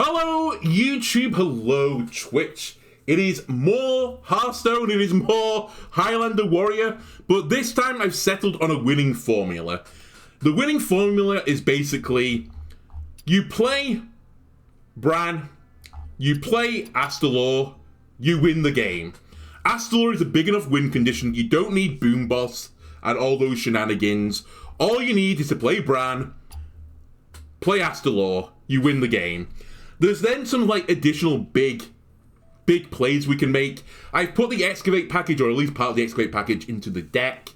Hello YouTube, hello Twitch. It is more Hearthstone, it is more Highlander Warrior, but this time I've settled on a winning formula. The winning formula is basically, you play Brann, you play Astalor, you win the game. Astalor is a big enough win condition, you don't need Boom Boss and all those shenanigans. All you need is to play Brann, play Astalor, you win the game. There's then some like additional big plays we can make. I've put the Excavate package, or at least part of the Excavate package, into the deck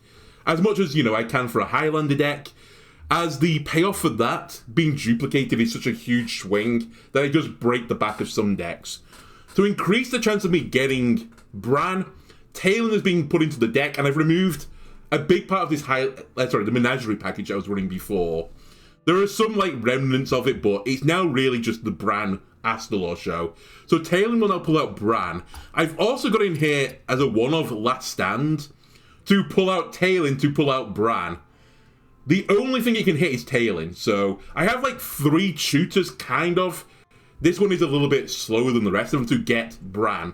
as much as, you know, I can for a Highlander deck, as the payoff for that being duplicated is such a huge swing that it does break the back of some decks. To increase the chance of me getting Brann, Talon is being put into the deck, and I've removed a big part of this the Menagerie package I was running before. There are some like remnants of it, but it's now really just the Brann Astalor show. So Talon will now pull out Brann. I've also got in here as a one-of last stand to pull out Talon to pull out Brann. The only thing it can hit is Talon, so I have like 3 tutors kind of. This one is a little bit slower than the rest of them to get Brann.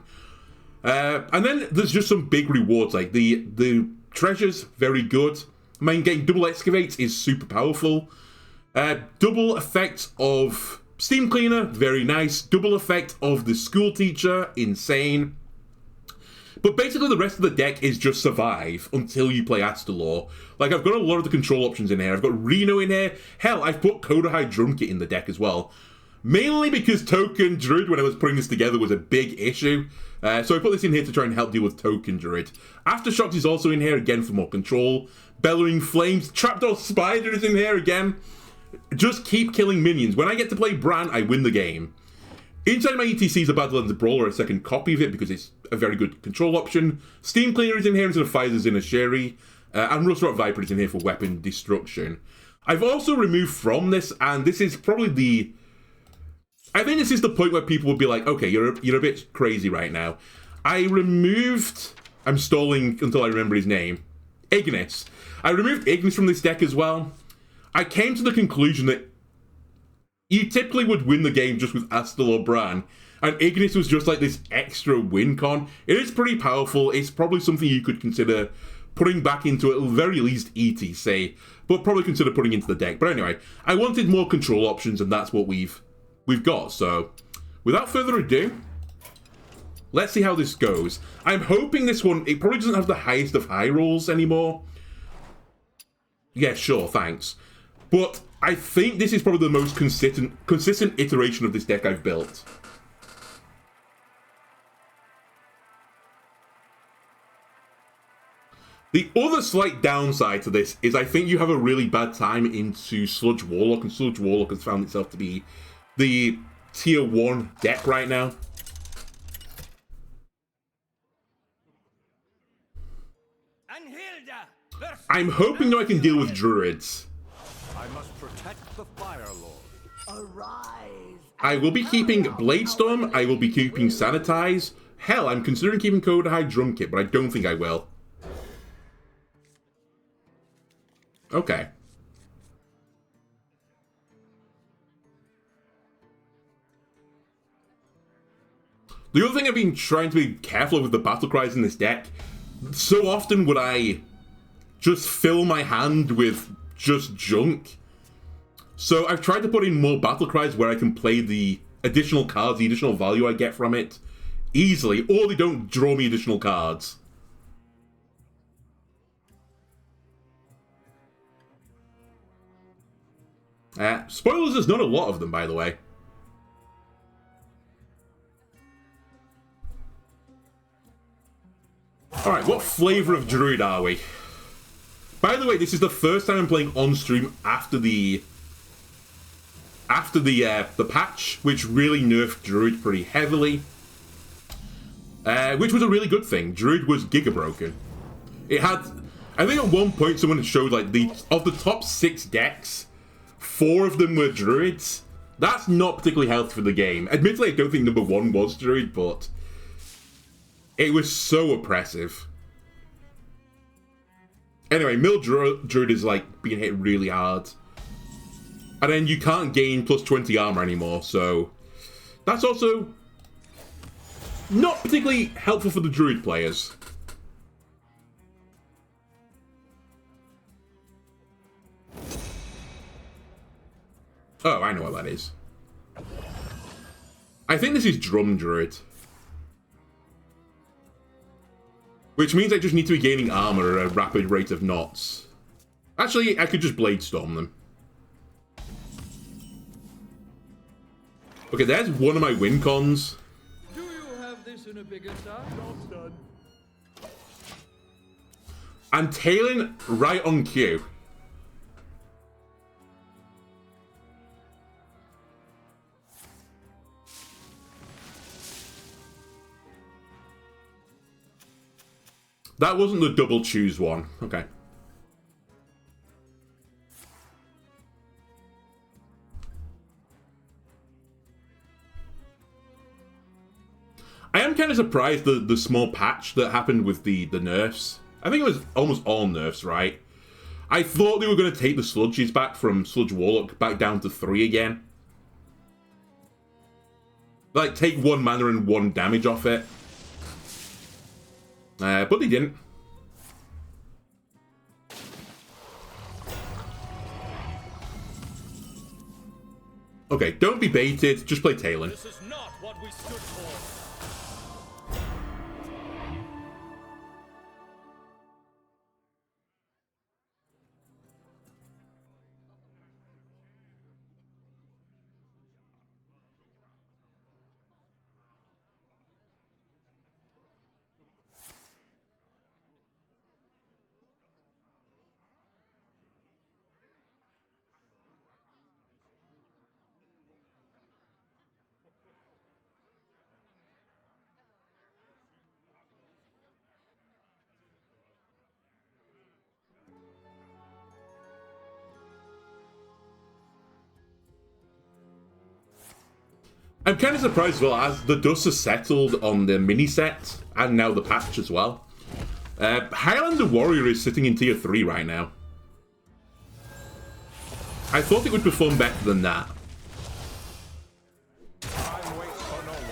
And then there's just some big rewards, like the treasures, very good. I mean, getting double excavates is super powerful. Double effect of Steam Cleaner, very nice. Double effect of the School Teacher, insane. But basically the rest of the deck is just survive until you play Astalor. Like, I've got a lot of the control options in here. I've got Reno in here. Hell, I've put Kodahai Drum Kit in the deck as well. Mainly because Token Druid, when I was putting this together, was a big issue. So I put this in here to try and help deal with Token Druid. Aftershocks is also in here, again, for more control. Bellowing Flames. Trapdoor Spider is in here again. Just keep killing minions. When I get to play Brann, I win the game. Inside my E.T.C is a Badlands Brawler, a second copy of it, because it's a very good control option. Steam Cleaner is in here instead of Fires in a Sherry. And Rustrock Viper is in here for weapon destruction. I've also removed from this, and this is probably the... I think this is the point where people will be like, okay, you're a bit crazy right now. I removed... I'm stalling until I remember his name. Ignis. I removed Ignis from this deck as well. I came to the conclusion that you typically would win the game just with Astalor Brann, and Ignis was just like this extra win con. It is pretty powerful. It's probably something you could consider putting back into at the very least E.T.C, but probably consider putting into the deck. But anyway, I wanted more control options, and that's what we've got. So, without further ado, let's see how this goes. I'm hoping this one, it probably doesn't have the highest of high rolls anymore. Yeah, sure, thanks. But I think this is probably the most consistent iteration of this deck I've built. The other slight downside to this is I think you have a really bad time into Sludge Warlock, and Sludge Warlock has found itself to be the tier 1 deck right now. I'm hoping that I can deal with Druids. I must protect the Fire Lord. Arise. I will be keeping Bladestorm, I will be keeping Sanitize. Hell, I'm considering keeping Kodahai Drum Kit, but I don't think I will. Okay. The other thing I've been trying to be careful of with the battle cries in this deck, so often would I just fill my hand with just junk. So I've tried to put in more battle cries where I can play the additional cards, the additional value I get from it easily, or they don't draw me additional cards. Spoilers, there's not a lot of them, by the way. Alright, what flavor of Druid are we? By the way, this is the first time I'm playing on stream after the patch, which really nerfed Druid pretty heavily. Which was a really good thing. Druid was giga broken. It had, I think at one point someone showed like of the top 6 decks, 4 of them were Druids. That's not particularly healthy for the game. Admittedly, I don't think number 1 was Druid, but it was so oppressive. Anyway, Mill Druid is like being hit really hard. And then you can't gain plus 20 armor anymore, so That's also not particularly helpful for the druid players. Oh, I know what that is. I think this is Drum Druid. Which means I just need to be gaining armor at a rapid rate of knots. Actually, I could just Bladestorm them. Okay, there's one of my win cons. Do you have this in a bigger size? Job's done. And tailing right on cue. That wasn't the double choose one. Okay. I am kind of surprised the small patch that happened with the nerfs. I think it was almost all nerfs, right? I thought they were going to take the sludges back from Sludge Warlock back down to 3 again. Like, take 1 mana and 1 damage off it. But they didn't. Okay, don't be baited, just play Talon. This is not what we stood for. I'm kind of surprised as well, as the dust has settled on the mini set, and now the patch as well. Highlander Warrior is sitting in tier 3 right now. I thought it would perform better than that. Time waits for no one.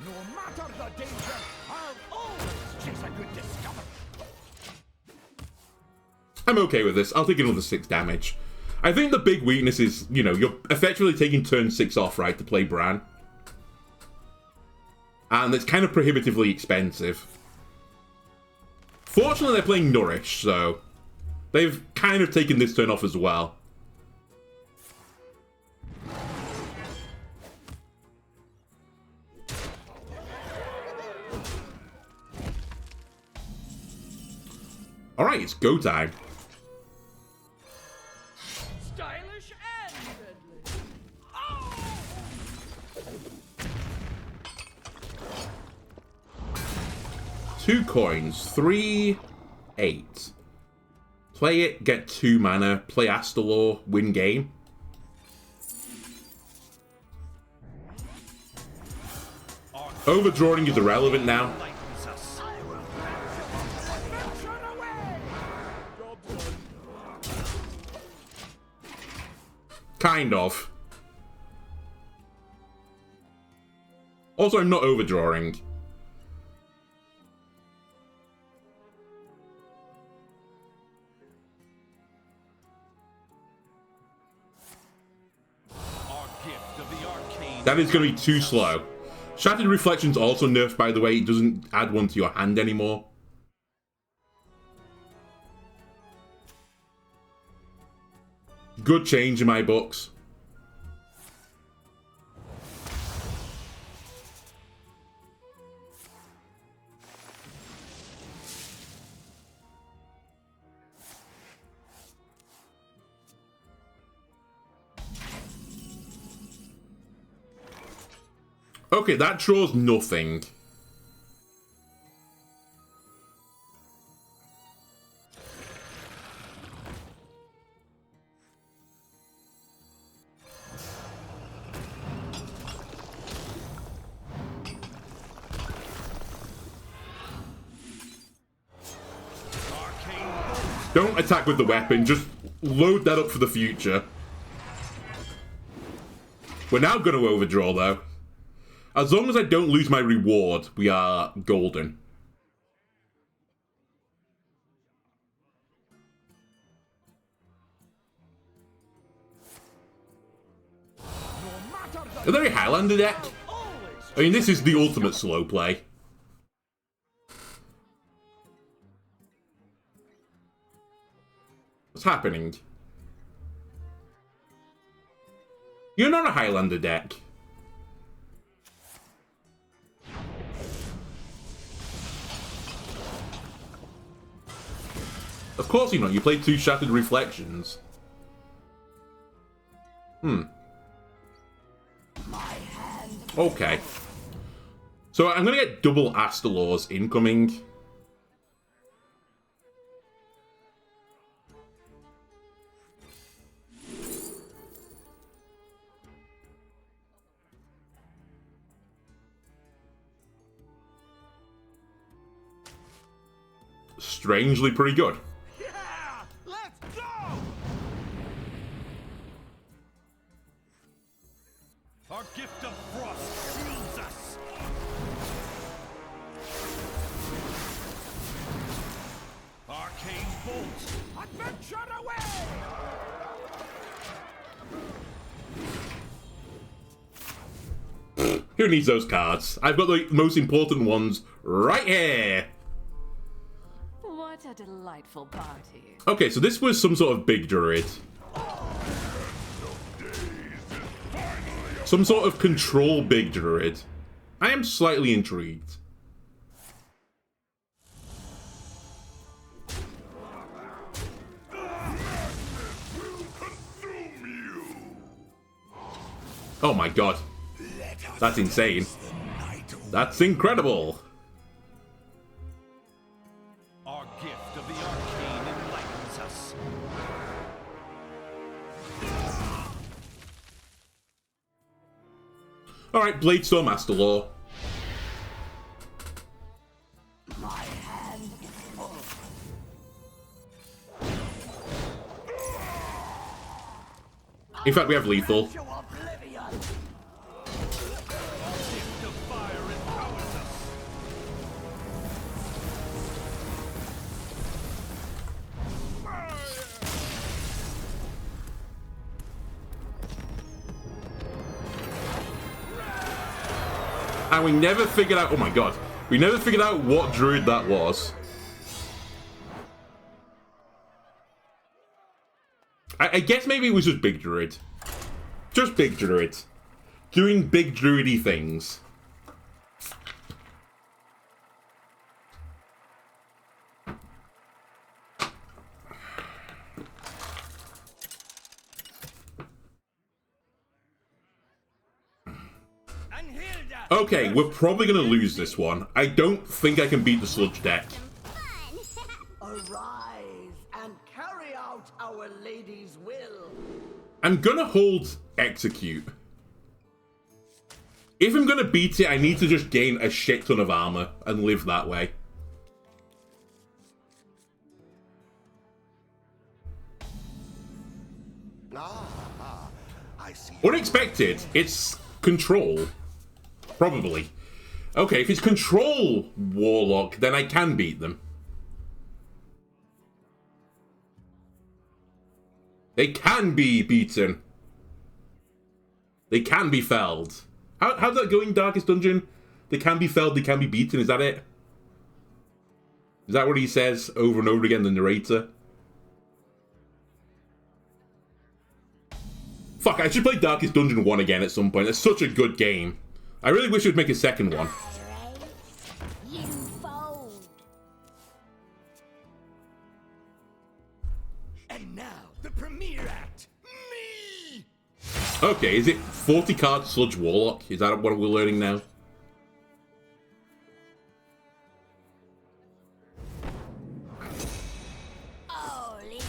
No matter the danger, I'll always chase a good discovery. I'm okay with this. I'll take another 6 damage. I think the big weakness is, you know, you're effectively taking turn 6 off, right, to play Brann. And it's kind of prohibitively expensive. Fortunately, they're playing Nourish, so they've kind of taken this turn off as well. Alright, it's go time. Stylish and deadly. Oh! 2 coins. 3, 8. Play it, get 2 mana, play Astalor, win game. Overdrawing is irrelevant now. Kind of. Also, I'm not overdrawing. That is going to be too slow. Shattered Reflection's also nerfed, by the way. It doesn't add one to your hand anymore. Good change in my books. Okay, that draws nothing. Don't attack with the weapon, just load that up for the future. We're now going to overdraw, though. As long as I don't lose my reward, we are golden. Are there a Highlander deck? I mean, this is the ultimate slow play. What's happening? You're not a Highlander deck. Of course you're not. You played 2 Shattered Reflections. Okay. So I'm going to get double Astalors incoming. Strangely pretty good. Yeah! Let's go! Our gift of frost shields us. Arcane bolt. Adventure away! Who needs those cards? I've got the most important ones right here. What a delightful party. Okay, so this was some sort of big druid. Some sort of control big druid. I am slightly intrigued. Oh my god. That's insane. That's incredible. Our gift of the arcane enlightens us. Alright, Bladestorm Astalor. In fact, we have lethal. To oblivion! Our gift of fire empowers us. And we never figured out... Oh my god. We never figured out what druid that was. I guess maybe it was just big druid. Just big druid. Doing big druidy things. Okay, we're probably going to lose this one. I don't think I can beat the sludge deck. Arise and carry out our lady's will. I'm going to hold execute. If I'm going to beat it, I need to just gain a shit ton of armor and live that way. I see. Unexpected. It's control. Probably. Okay, if it's control warlock, then I can beat them. They can be beaten. They can be felled. How's that going, Darkest Dungeon? They can be felled, they can be beaten, is that it? Is that what he says over and over again, the narrator? Fuck, I should play Darkest Dungeon 1 again at some point. It's such a good game. I really wish it would make a second one. You fold. And now, the premiere act. Me! Okay, is it 40 card Sludge Warlock? Is that what we're learning now? Holy.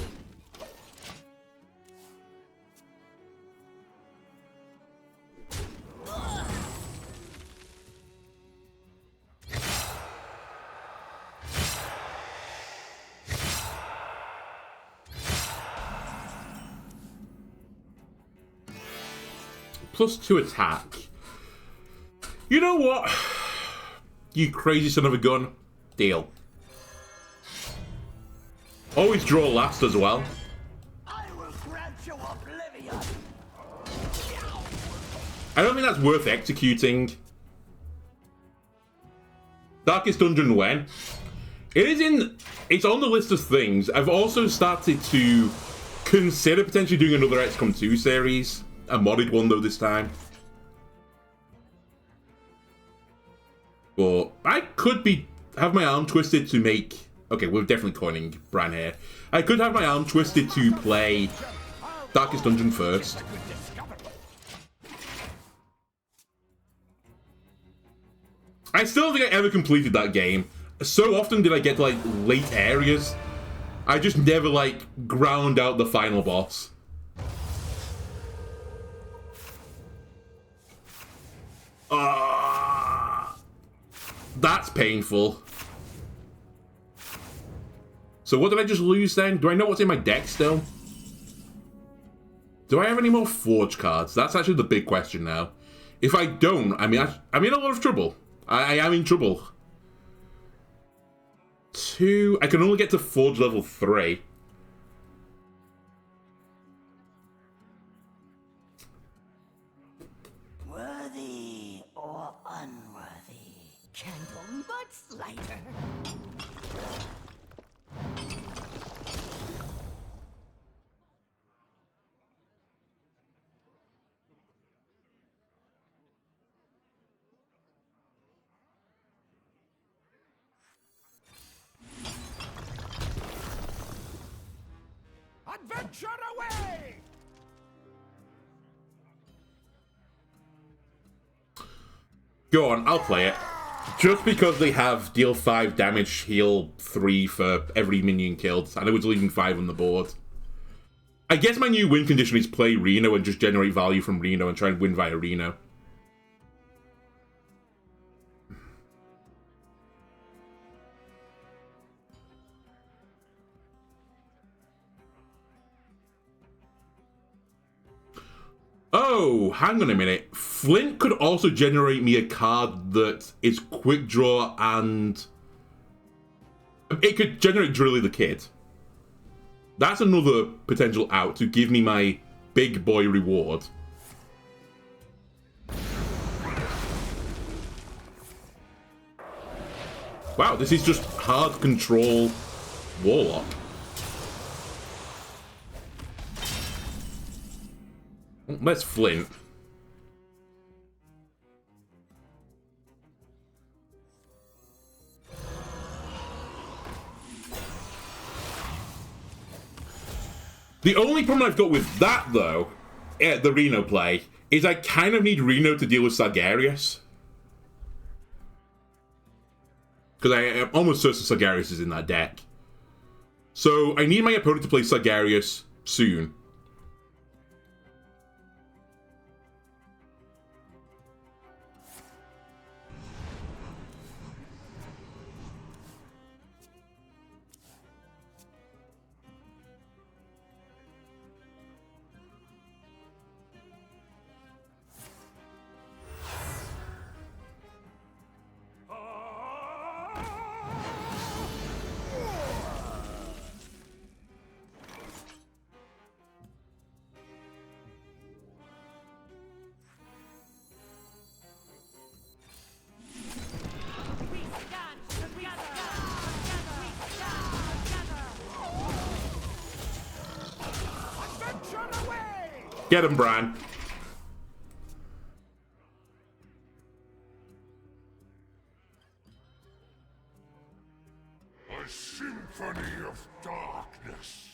+2 attack. You know what? You crazy son of a gun. Deal. Always draw last as well. I will grant you oblivion. I don't think that's worth executing. Darkest Dungeon when? It's on the list of things. I've also started to consider potentially doing another XCOM 2 series. A modded one though this time. But I could have my arm twisted to make... Okay, we're definitely coining Brann here. I could have my arm twisted to play Darkest Dungeon first. I still don't think I ever completed that game. So often did I get to, like, late areas. I just never, like, ground out the final boss. That's painful. So what did I just lose then? Do I know what's in my deck still? Do I have any more Forge cards? That's actually the big question now. If I don't, I'm in a lot of trouble. I am in trouble. 2. I can only get to Forge level 3. Worthy or unworthy? Candle butts lighter. Adventure away! Go on, I'll play it. Just because they have deal 5 damage, heal 3 for every minion killed. I know it's leaving 5 on the board. I guess my new win condition is play Reno and just generate value from Reno and try and win via Reno. Oh, hang on a minute. Flint could also generate me a card that is quick draw and... It could generate Drilly the Kid. That's another potential out to give me my big boy reward. Wow, this is just hard control Warlock. Let's Flint. The only problem I've got with that, though, the Reno play, is I kind of need Reno to deal with Sargarius. Because I am almost certain Sargarius is in that deck. So I need my opponent to play Sargarius soon. Get him, Brann. A symphony of darkness.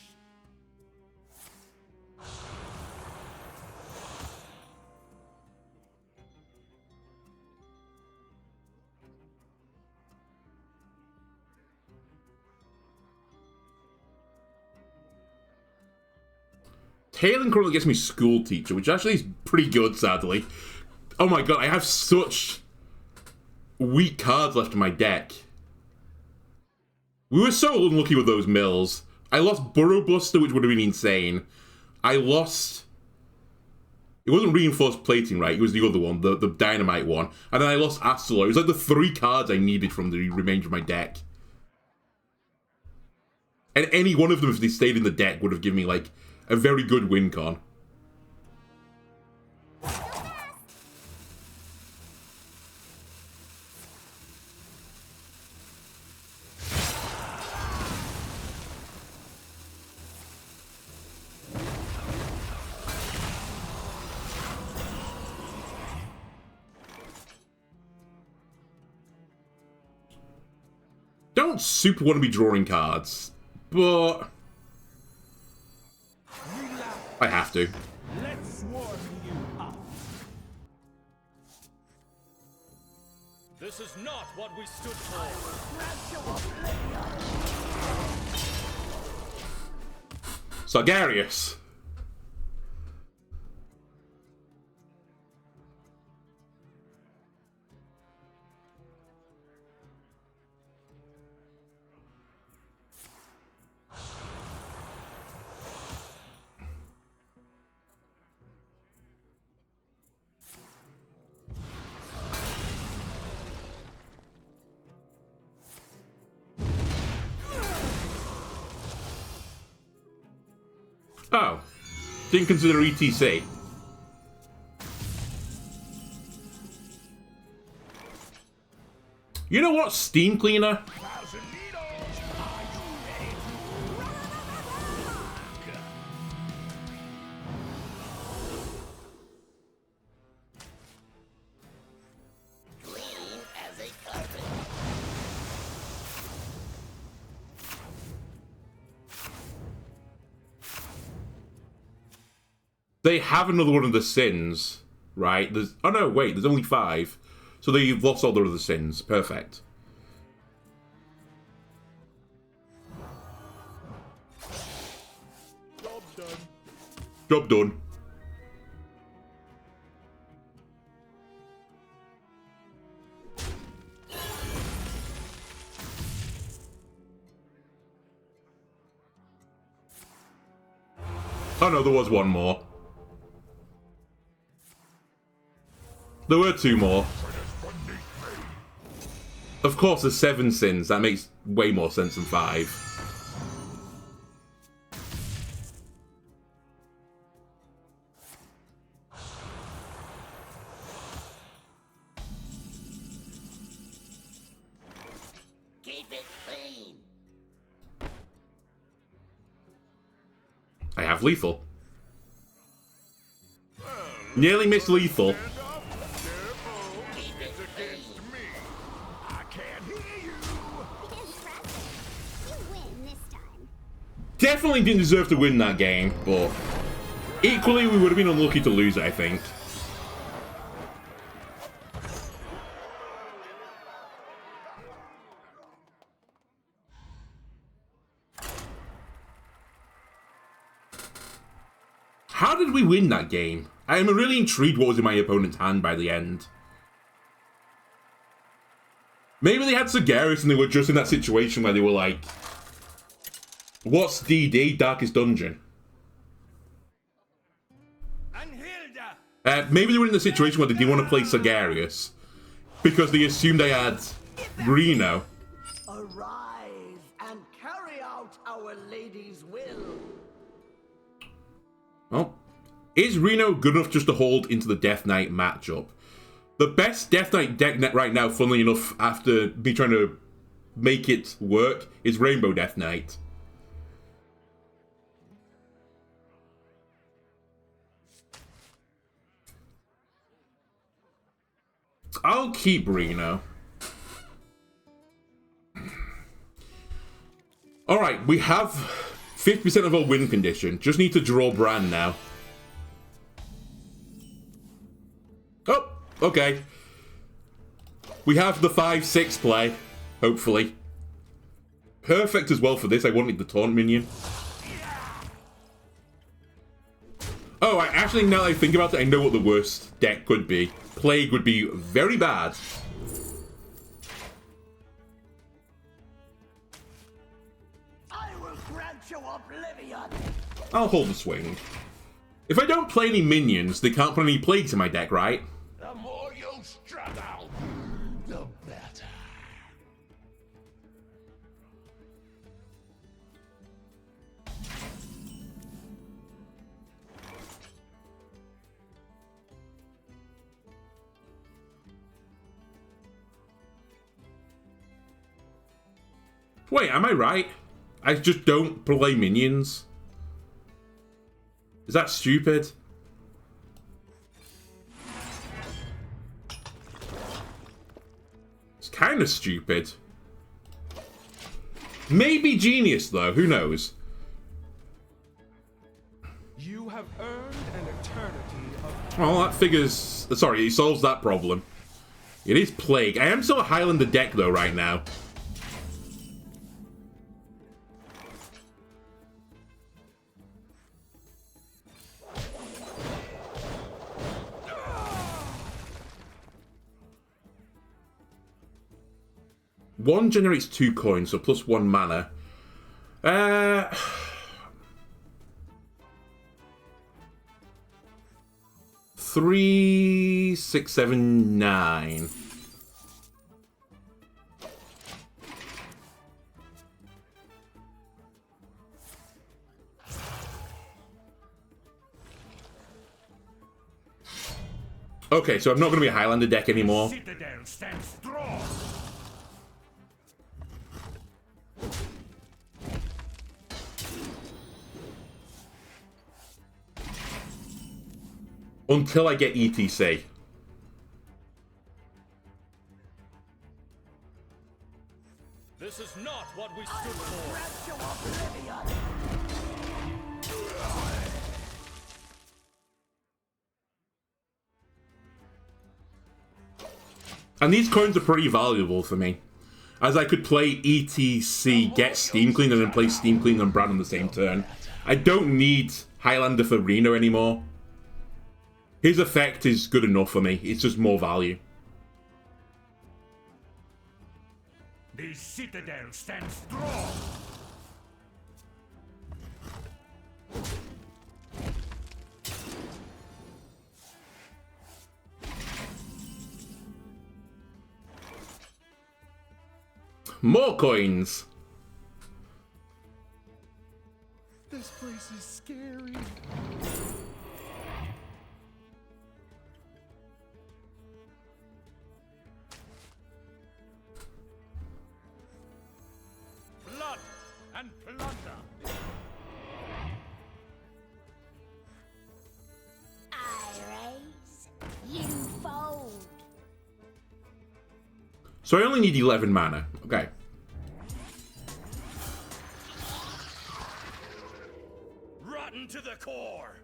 Tailing currently gets me School Teacher, which actually is pretty good, sadly. Oh my god, I have such weak cards left in my deck. We were so unlucky with those mills. I lost Burrow Buster, which would have been insane. I lost... It wasn't reinforced plating, right? It was the other one, the dynamite one. And then I lost Astalor. It was like the 3 cards I needed from the remainder of my deck. And any one of them, if they stayed in the deck, would have given me, like, a very good win con. Don't super want to be drawing cards, but I have to. Let's warm you up. This is not what we stood for. Sargarius. Oh, didn't consider E.T.C. You know what, Steam Cleaner? They have another one of the sins, right? There's, oh no, wait, there's only 5. So they've lost all their other sins. Perfect. Job done. Job done. Oh no, there was one more. There were 2 more. Of course, there's 7 sins. That makes way more sense than 5. Keep it clean. I have lethal. Nearly missed lethal. Definitely didn't deserve to win that game, but equally we would have been unlucky to lose it, I think. How did we win that game? I am really intrigued what was in my opponent's hand by the end. Maybe they had Sargarius and they were just in that situation where they were like, what's DiD, Darkest Dungeon? Maybe they were in the situation where they didn't want to play Sargarius because they assumed I had Reno. Arise and carry out our lady's will. Well, is Reno good enough just to hold into the Death Knight matchup? The best Death Knight deck net right now, funnily enough, after me trying to make it work, is Rainbow Death Knight. I'll keep Reno. Alright, we have 50% of our win condition. Just need to draw Brann now. Oh, okay. We have the 5-6 play, hopefully. Perfect as well for this. I wanted the taunt minion. Oh, actually, now that I think about it, I know what the worst deck could be. Plague would be very bad. I will grant you oblivion. I'll hold the swing. If I don't play any minions, they can't put any plagues in my deck, right? The more you struggle, the better. Wait, am I right? I just don't play minions. Is that stupid? It's kind of stupid. Maybe genius, though. Who knows? You have earned an eternity of... Well, that figures... Sorry, he solves that problem. It is Plague. I am still a Highlander deck, though, right now. One generates 2 coins, so plus 1 mana. 3, 6, 7, 9. Okay, so I'm not going to be a Highlander deck anymore. Citadel stands strong. Until I get E.T.C. This is not what we stood for. Grant you oblivion. And these coins are pretty valuable for me, as I could play E.T.C, get Steam Clean, and then play Steam Clean and Brann on the same turn. I don't need Highlander for Reno anymore. His effect is good enough for me. It's just more value. The Citadel stands strong. More coins. This place is scary. Blood and plunder. I raise, you fold. So I only need 11 mana. Okay. Rotten to the core.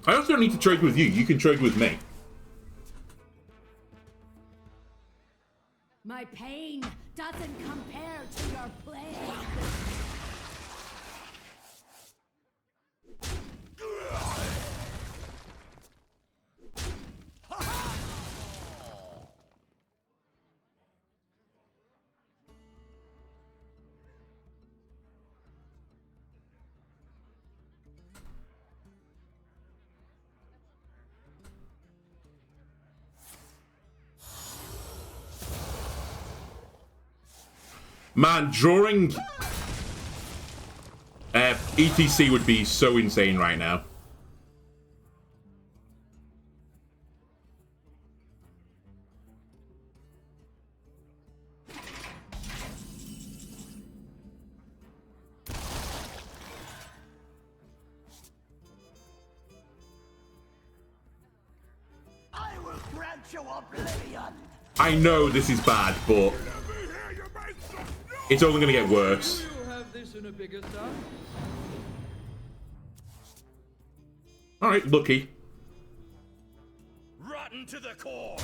I also don't need to trade with you. You can trade with me. My pain doesn't compare to your plague. Man, drawing E.T.C would be so insane right now. I will grant you oblivion. I know this is bad, but it's only going to get worse. We'll have this in a bigger size. Alright, lucky. Rotten to the core.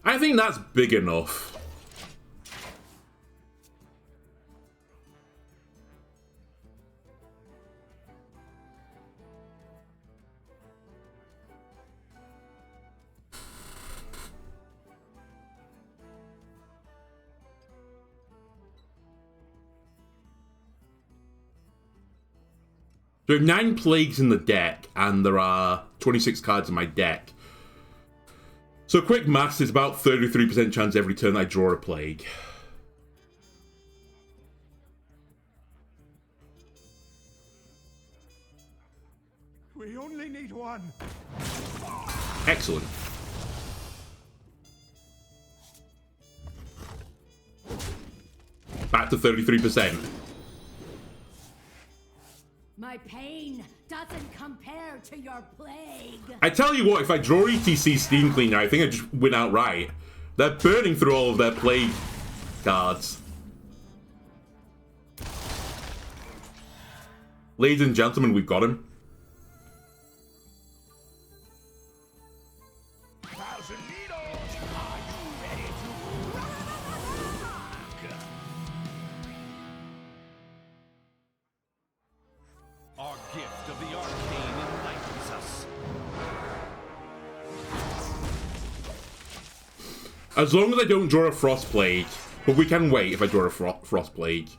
I think that's big enough. There are 9 plagues in the deck, and there are 26 cards in my deck. So quick maths is about 33% chance every turn I draw a plague. We only need one. Excellent. Back to 33%. My pain doesn't compare to your plague. I tell you what, if I draw E.T.C Steam Cleaner, I think I just win outright. They're burning through all of their plague cards. Ladies and gentlemen, we've got him. Our gift of the arcane enlightens us. As long as I don't draw a Frost Plague. But we can wait if I draw a Frost Plague.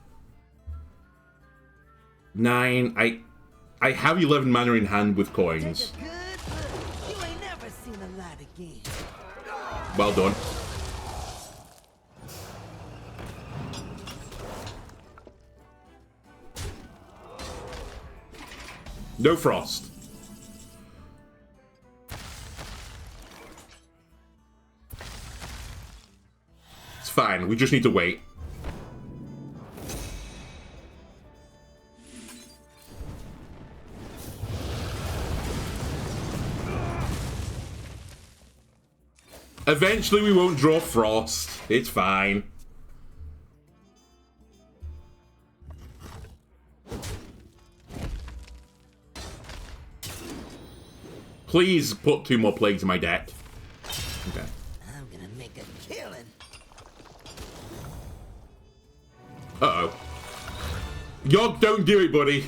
9. I have 11 mana in hand with coins. Good look. You ain't never seen a light again. Well done. No frost. It's fine, we just need to wait. Eventually we won't draw frost. It's fine. Please put 2 more plagues in my deck. Okay. I'm gonna make a killing. Uh-oh. Yog, don't do it, buddy.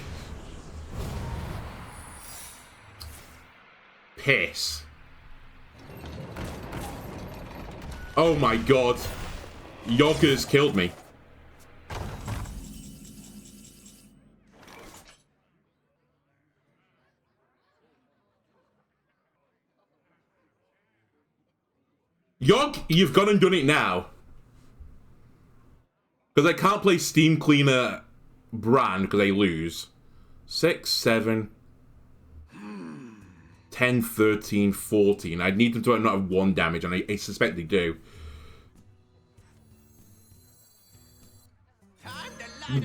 Piss. Oh my god. Yog has killed me. Yog, you've gone and done it now. Because I can't play Steam Cleaner Brann because I lose. 6, 7, 10, 13, 14. I'd need them to not have 1 damage, and I suspect they do.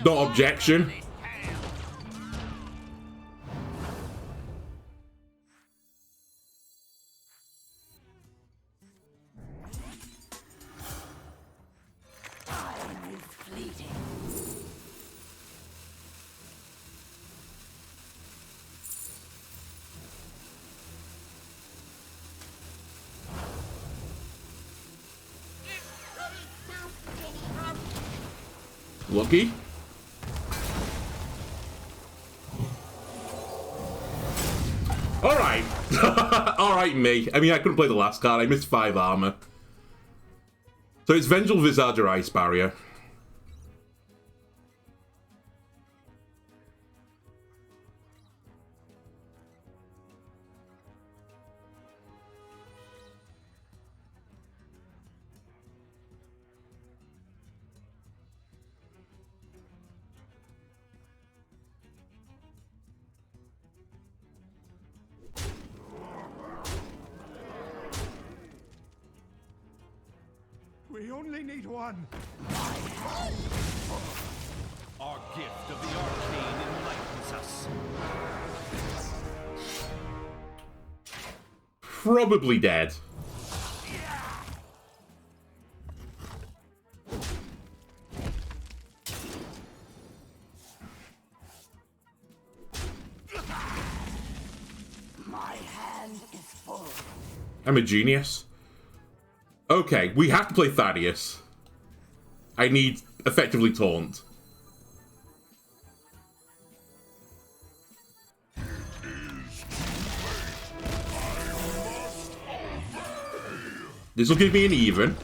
No objection. Lucky. Alright. Alright, me. I mean, I couldn't play the last card. I missed 5 armor. So it's Vengeful Visage or Ice Barrier. We only need one. Our gift of the arcane enlightens us. Probably dead. My hand is full. I'm a genius. Okay, we have to play Thaddeus. I need effectively taunt. This will give me an even.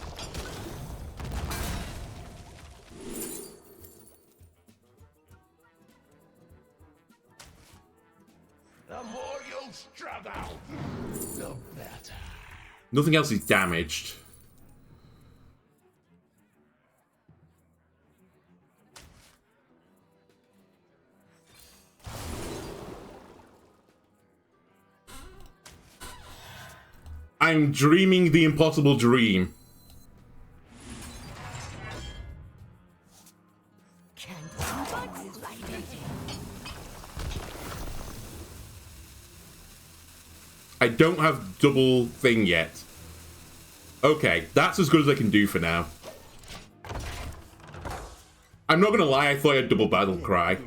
struggle, the better. Nothing else is damaged. I'm dreaming the impossible dream. I don't have double thing yet. Okay, that's as good as I can do for now. I'm not gonna lie, I thought I had double battle cry.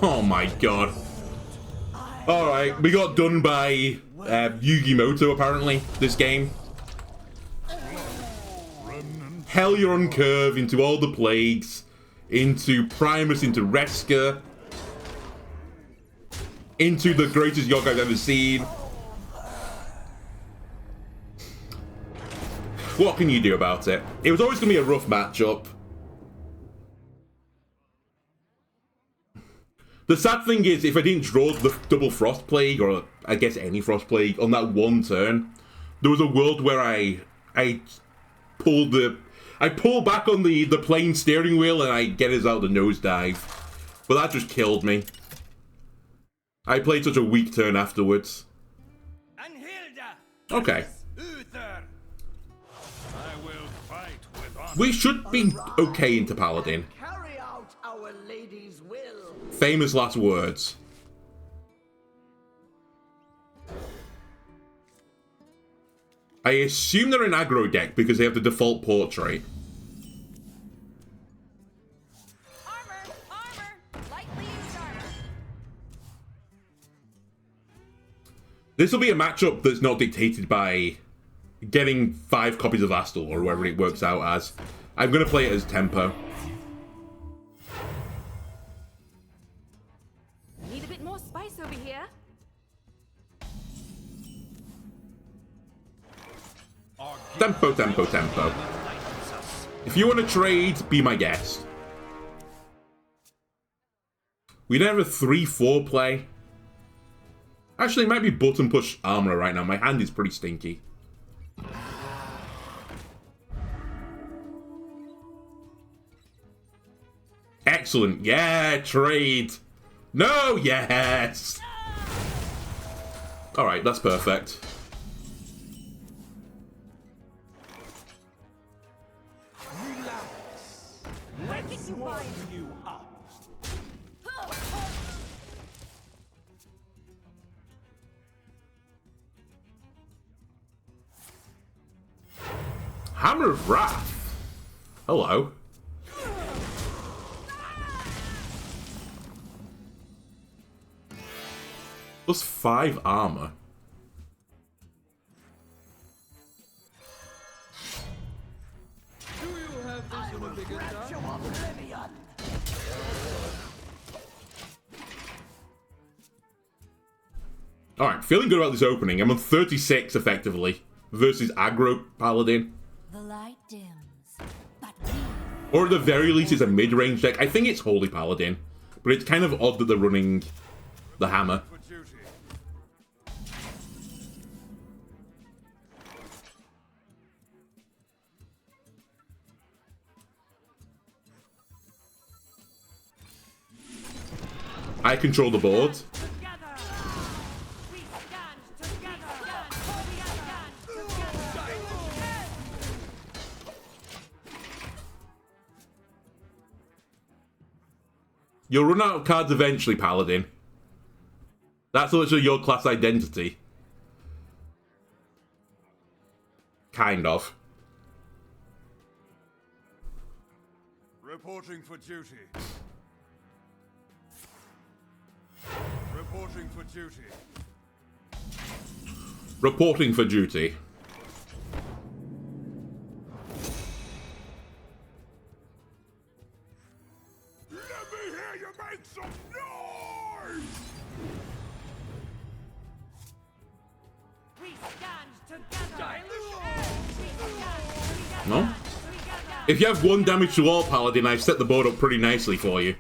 Oh my god. Alright, we got done by Yugimoto apparently, this game. Hellion Curve into all the plagues, into Primus, into Reska, into the greatest Yogg I've ever seen. What can you do about it? It was always going to be a rough matchup. The sad thing is, if I didn't draw the double Frost Plague, or I guess any Frost Plague, on that one turn, there was a world where I pulled back on the plane steering wheel and I get us out the nosedive. But that just killed me. I played such a weak turn afterwards. Okay. We should be okay into Paladin. Carry out our lady's will. Famous last words. I assume they're an aggro deck because they have the default portrait. This will be a matchup that's not dictated by getting 5 copies of Astalor or whatever it works out as. I'm going to play it as tempo. Need a bit more spice over here. Tempo, tempo, tempo. If you want to trade, be my guest. We don't have a 3-4 play. Actually, it might be button push Armorer right now. My hand is pretty stinky. Excellent. Yeah, trade. No, yes. All right, that's perfect. Let's warm you up. Hammer of Wrath. Hello. Plus 5 armor. Do you have this in a bigger jar? Alright, feeling good about this opening. I'm on 36 effectively versus aggro Paladin. The light dims, but Or at the very least it's a mid-range deck. I think it's Holy Paladin. But it's kind of odd that they're running the hammer. I control the board. You'll run out of cards eventually, Paladin. That's literally your class identity. Kind of. Reporting for duty. Reporting for duty. Reporting for duty. Let me hear you make some noise! we stand together. No? If you have 1 damage to all, Paladin, I've set the board up pretty nicely for you.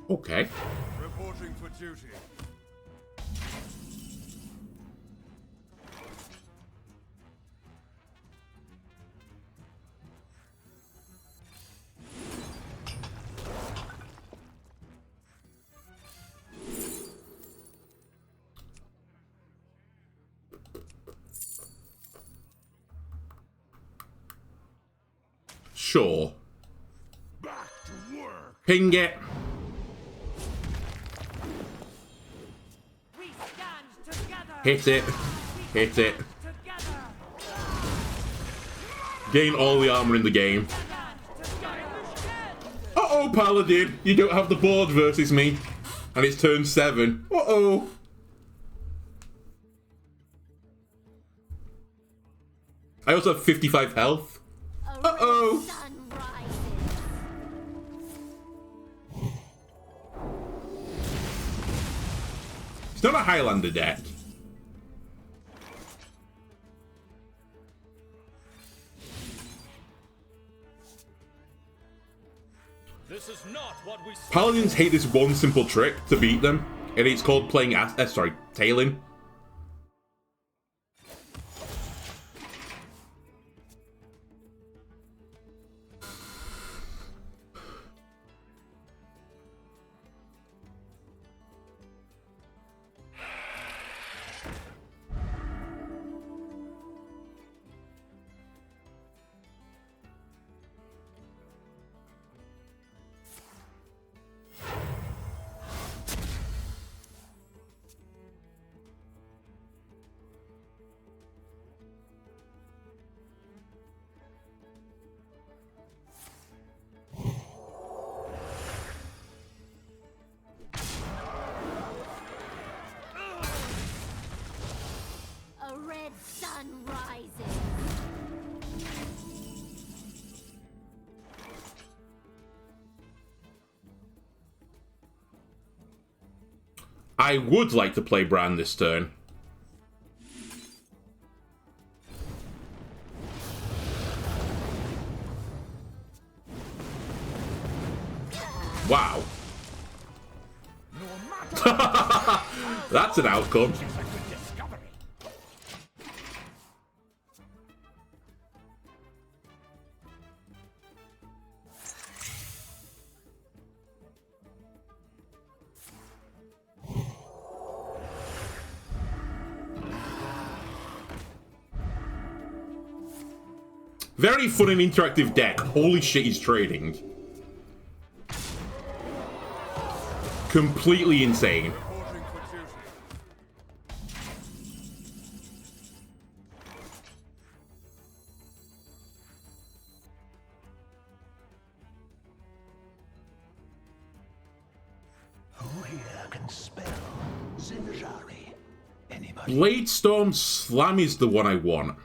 Okay. Reporting for duty. Sure. Back to work. Ping it. We stand together. Hit it. Hit it. Together. Gain all the armor in the game. Uh-oh, Paladin. You don't have the board versus me. And it's turn 7. Uh-oh. I also have 55 health. Uh-oh. Sun rises. It's not a Highlander deck. This is not what we saw. Paladins hate this one simple trick to beat them, and it's called playing tailing. A red sun rises. I would like to play Brann this turn. Wow. No matter. That's an outcome. It's a good discovery. Very fun and interactive deck. Holy shit, he's trading. Completely insane. Reporting for duty. Who here can spell Zinjari? Anybody? Bladestorm Slam is the one I want.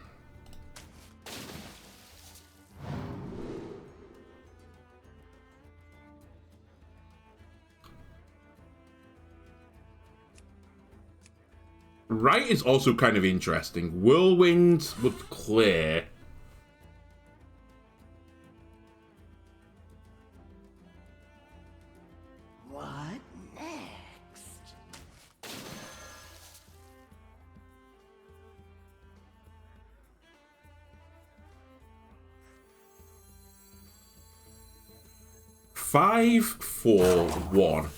Right is also kind of interesting. Whirlwind would clear. What next? Five, 4, 1.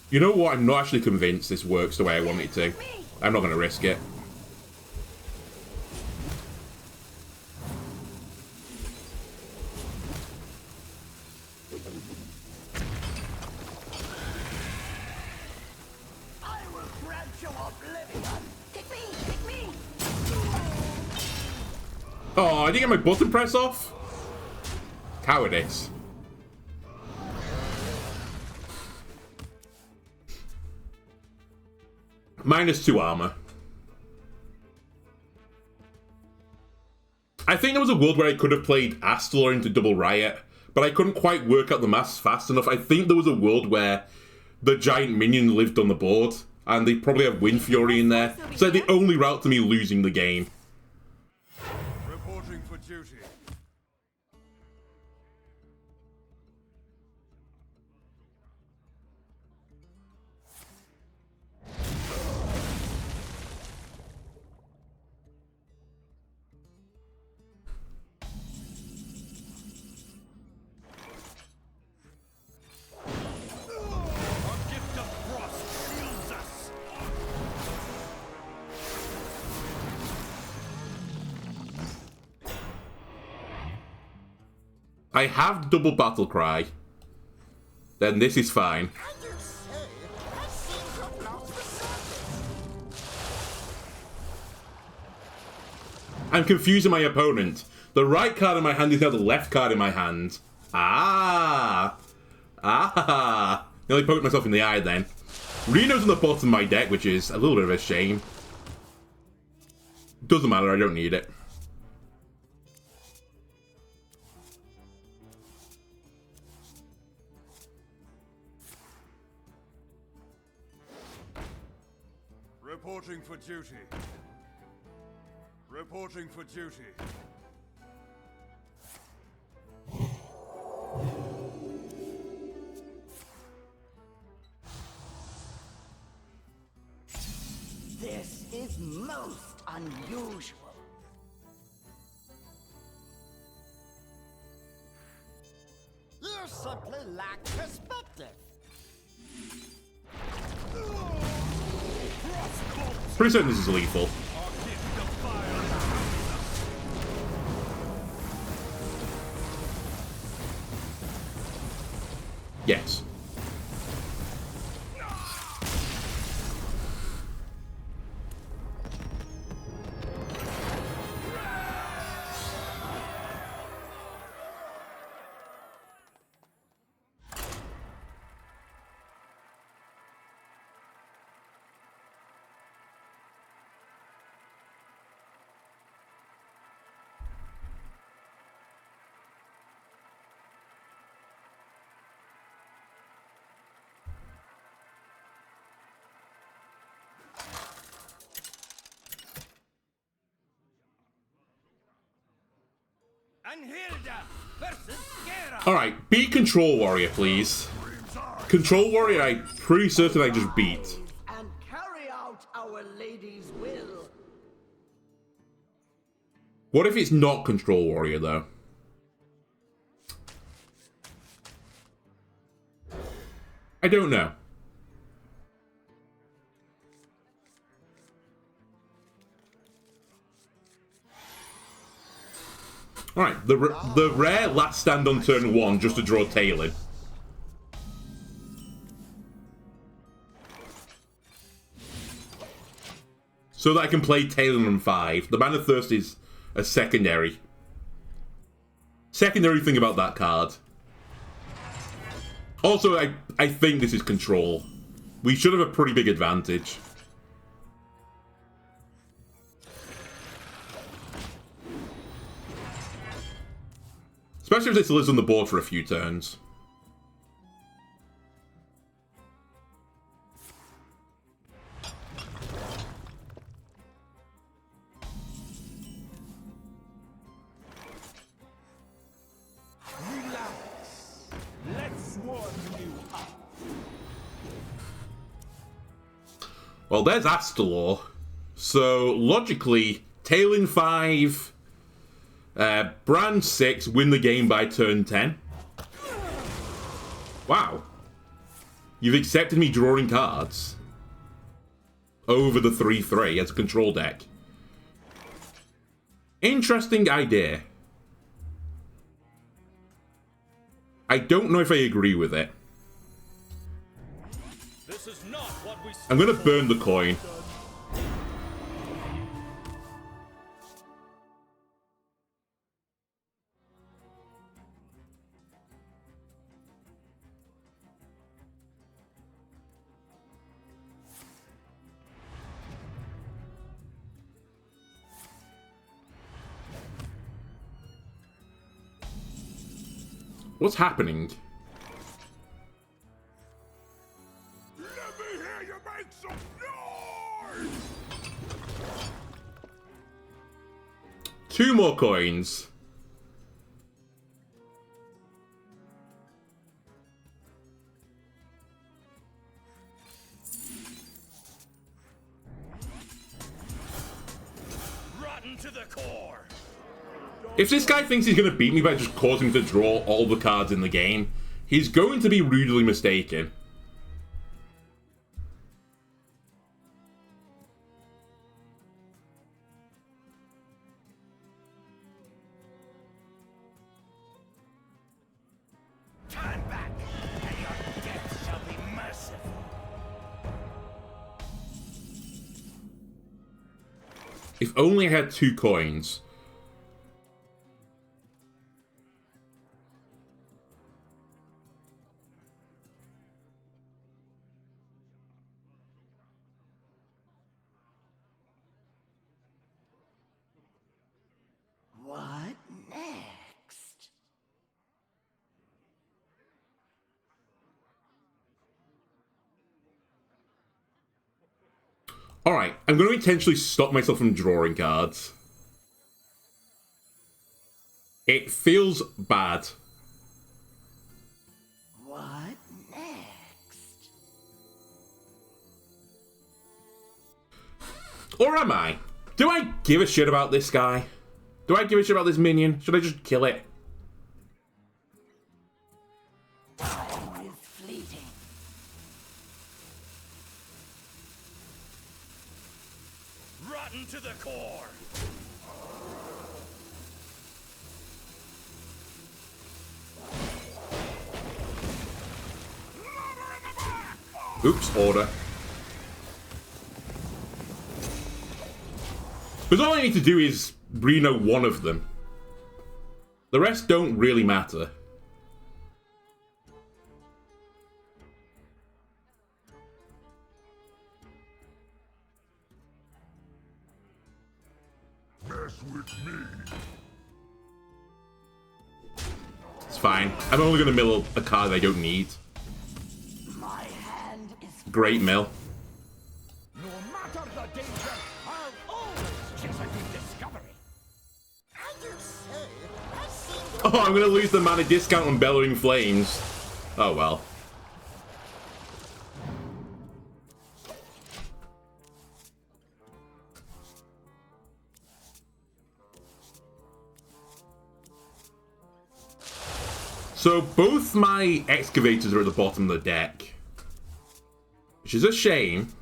You know what? I'm not actually convinced this works the way I want it to. I'm not going to risk it. I will grant you oblivion. Take me, take me. Oh, I didn't get my button press off? Cowardice. -2 armor. I think there was a world where I could have played Astalor into double riot, but I couldn't quite work out the maths fast enough. I think there was a world where the giant minion lived on the board, and they probably have Wind Fury in there. So the only route to me losing the game. Reporting for duty. I have double battle cry. Then this is fine. I'm confusing my opponent. The right card in my hand is now the left card in my hand. Ah! Nearly poked myself in the eye then. Reno's on the bottom of my deck, which is a little bit of a shame. Doesn't matter, I don't need it. Reporting for duty. Reporting for duty. This is most unusual. You simply lack perspective. Pretty certain this is lethal. Yes. Alright, beat Control Warrior, please. Control Warrior, I'm pretty certain I just beat. And carry out our lady's will. What if it's not Control Warrior, though? I don't know. Alright, the rare last stand on turn 1 just to draw Tailing. So that I can play Tailing on 5. The Mana Thirst is a secondary. Secondary thing about that card. Also, I think this is Control. We should have a pretty big advantage. Especially if this lives on the board for a few turns. Relax. Let's warm you up. Well, there's Astalor. So, logically, Tailing 5... Brann 6, win the game by turn 10. Wow. You've accepted me drawing cards over the 3/3 as a control deck. Interesting idea. I don't know if I agree with it. This is not what we I'm gonna burn the coin. What's happening? Let me hear you make some noise! 2 more coins. rotten to the core. If this guy thinks he's going to beat me by just causing me to draw all the cards in the game, he's going to be rudely mistaken. If only I had 2 coins. What next? Alright, I'm going to intentionally stop myself from drawing cards. It feels bad. What next? Or am I? Do I give a shit about this guy? Do I give a shit about this minion? Should I just kill it? Time is fleeting. Rotten to the core. Oops, order. Because all I need to do is Reno one of them. The rest don't really matter. Mess with me. It's fine. I'm only going to mill a card I don't need. My hand is Great mill. No matter the danger, I'll always chase a new discovery. as you say. I seem Oh, I'm going to lose the mana discount on Bellowing Flames. Oh well. So both my excavators are at the bottom of the deck, which is a shame.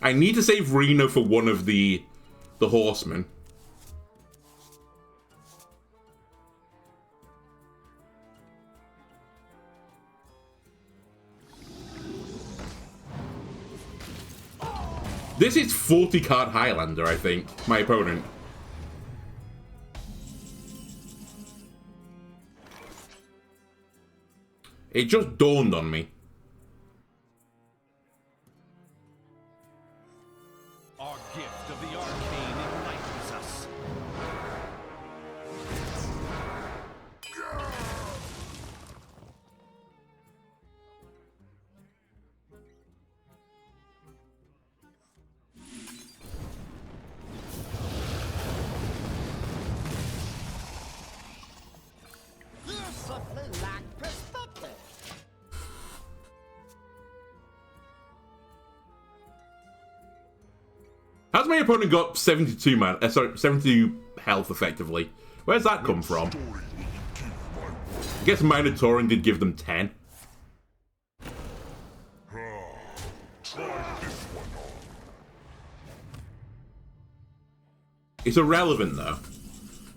I need to save Reno for one of the horsemen. This is 40 card Highlander, I think, my opponent. It just dawned on me. Our gift of the arcane enlightens us. you simply lack perspective. How's my opponent got 72 man? Sorry, 72 health effectively. Where's that come from? I guess Minotaur did give them 10. It's irrelevant though.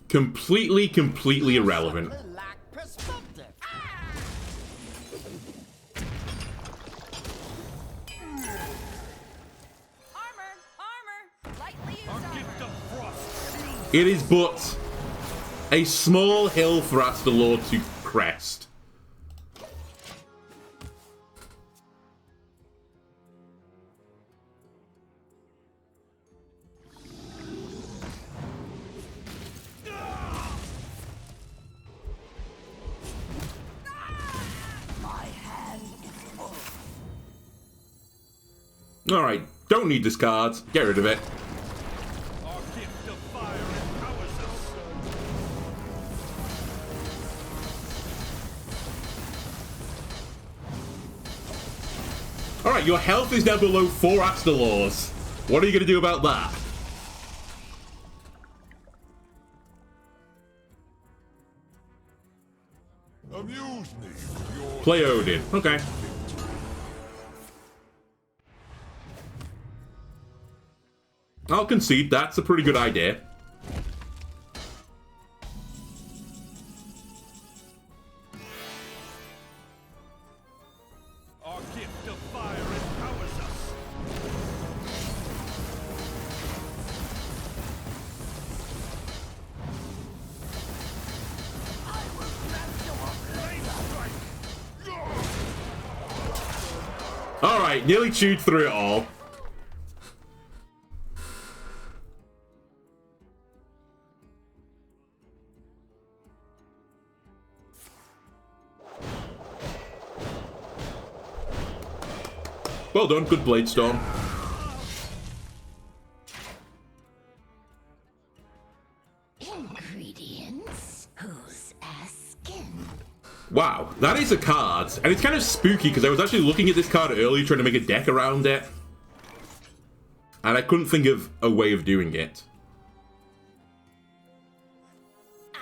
Completely irrelevant. You lack perspective. Armor! Lightly used Our armor. gift of frost. It is but a small hill for Astalor to crest. My hand is full. Alright, don't need this card. Get rid of it. Our gift of fire empowers us. Alright, your health is now below 4 Astalors. What are you going to do about that? Amuse me with your Play Odin. Okay. I'll concede that's a pretty good idea. Our gift of fire empowers us. Alright, nearly chewed through it all. Well done, good Bladestorm. Ingredients? Who's asking? Wow, that is a card. And it's kind of spooky because I was actually looking at this card earlier trying to make a deck around it. And I couldn't think of a way of doing it. I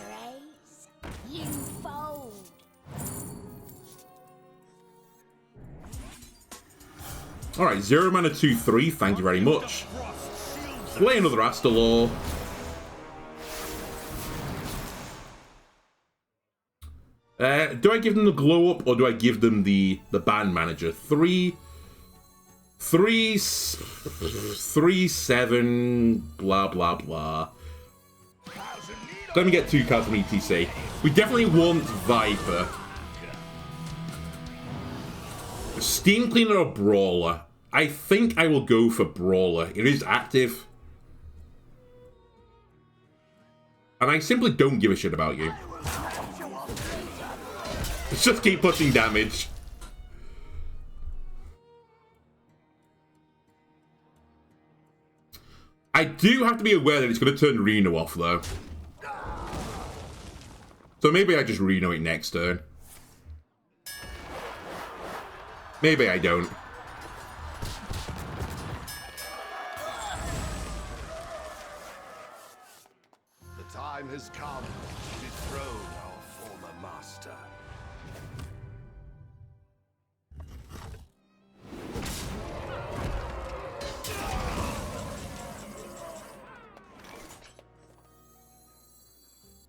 raise, you fold. Alright, 0 mana 2/3, thank you very much. Play another Astalor. Do I give them the glow up or do I give them the band manager? 3, 7, blah blah blah. Let me get 2 cards from E.T.C. We definitely want Viper. Steam Cleaner or Brawler? I think I will go for Brawler. It is active. And I simply don't give a shit about you. Let's just keep pushing damage. I do have to be aware that it's going to turn Reno off, though. So maybe I just Reno it next turn. Maybe I don't. The time has come to dethrone our former master.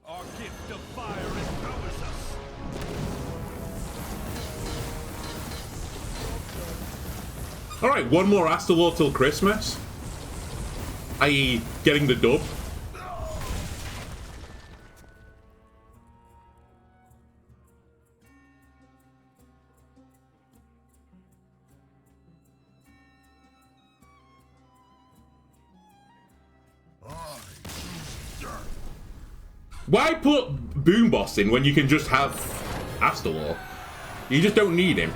Our gift of fire empowers us. Alright, one more Astalor till Christmas. I.e., getting the dub. Why put Boom Boss in when you can just have Astalor? You just don't need him.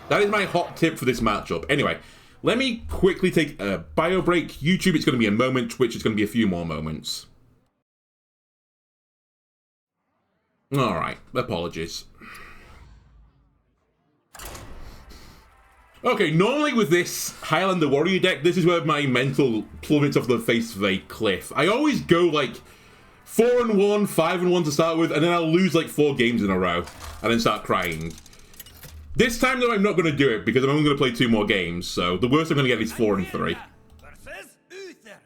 That is my hot tip for this matchup. Anyway, let me quickly take a bio break. YouTube, it's going to be a moment. Twitch, it's going to be a few more moments. Alright, apologies. Okay, normally with this Highlander Warrior deck, this is where my mental plummets off the face of a cliff. I always go like 4-1, 5-1 to start with, and then I'll lose like 4 games in a row, and then start crying. This time, though, I'm not going to do it, because I'm only going to play 2 more games, so the worst I'm going to get is 4-3. Versus Uther.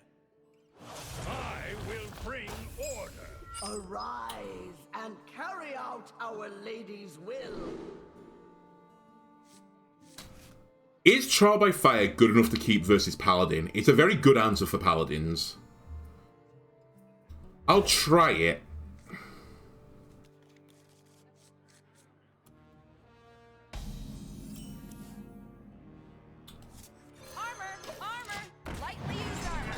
I will bring order. Arise and carry out our lady's will. Is Trial by Fire good enough to keep versus Paladin? It's a very good answer for Paladins. I'll try it. Armor! Lightly used armor.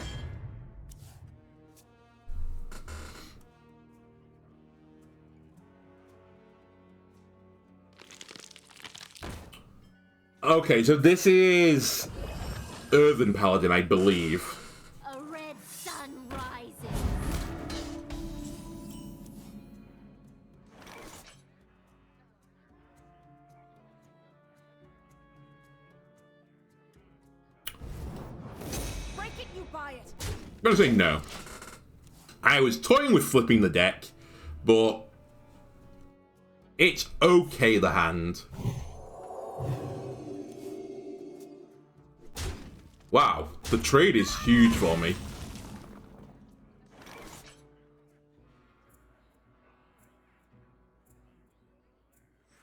Okay, so this is Earthen Paladin, I believe. A red sun rises. Break it, you buy it. I'm gonna say no. I was toying with flipping the deck, but it's okay, the hand. Wow, the trade is huge for me.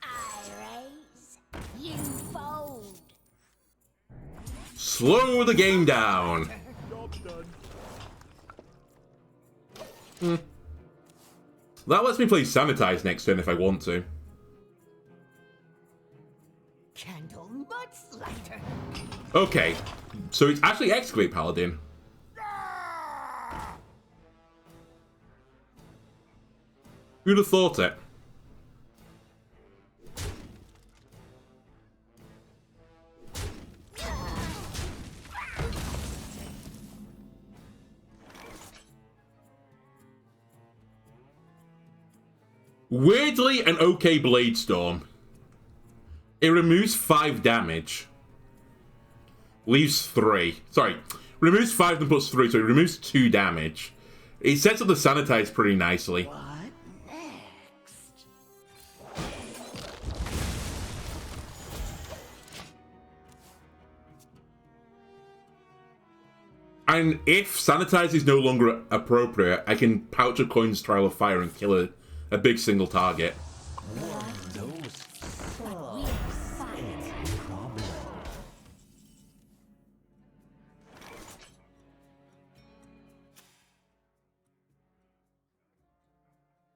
I raise, you fold. Slow the game down. That lets me play Sanitize next turn if I want to. Mudslider. Okay, so it's actually Excavate Paladin. Who'd have thought it? Weirdly, an okay Bladestorm. It removes 5 damage. Leaves 3. Sorry. Removes 5 and puts 3, so it removes 2 damage. It sets up the Sanitize pretty nicely. What next? And if Sanitize is no longer appropriate, I can pouch a Coin's Trial of Fire and kill a big single target.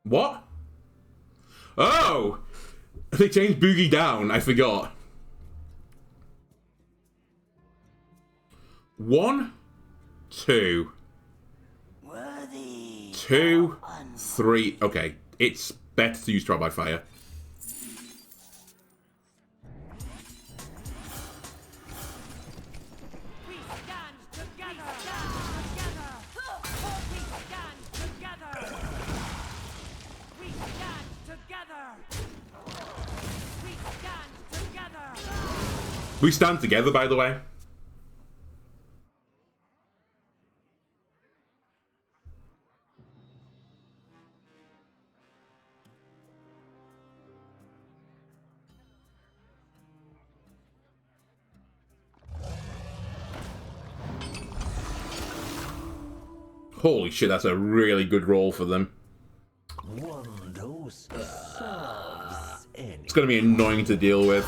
What? Oh! They changed Boogie down, I forgot. 1, 2, 2, 3. Okay, it's better to use Trial by Fire. We stand together. We stand together. We stand together. We stand together. We stand together, by the way. Holy shit, that's a really good roll for them. It's going to be annoying to deal with.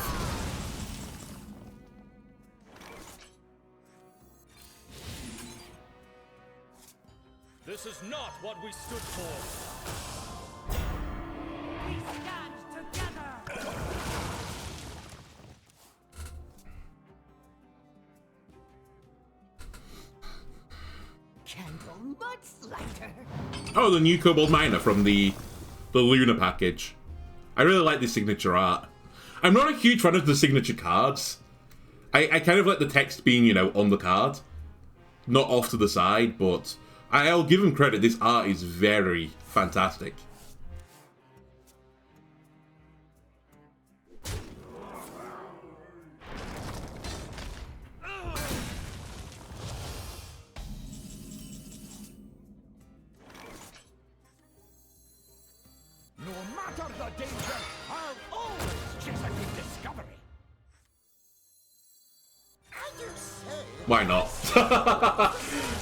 This is not what we stood for. We stand together. Candle Mudslider. Oh, the new Kobold Miner from the Luna package. I really like the signature art. I'm not a huge fan of the signature cards. I kind of like the text being, you know, on the card. Not off to the side, but I'll give him credit. This art is very fantastic. No matter the danger, I'll always chase a new discovery. As you say. Why not?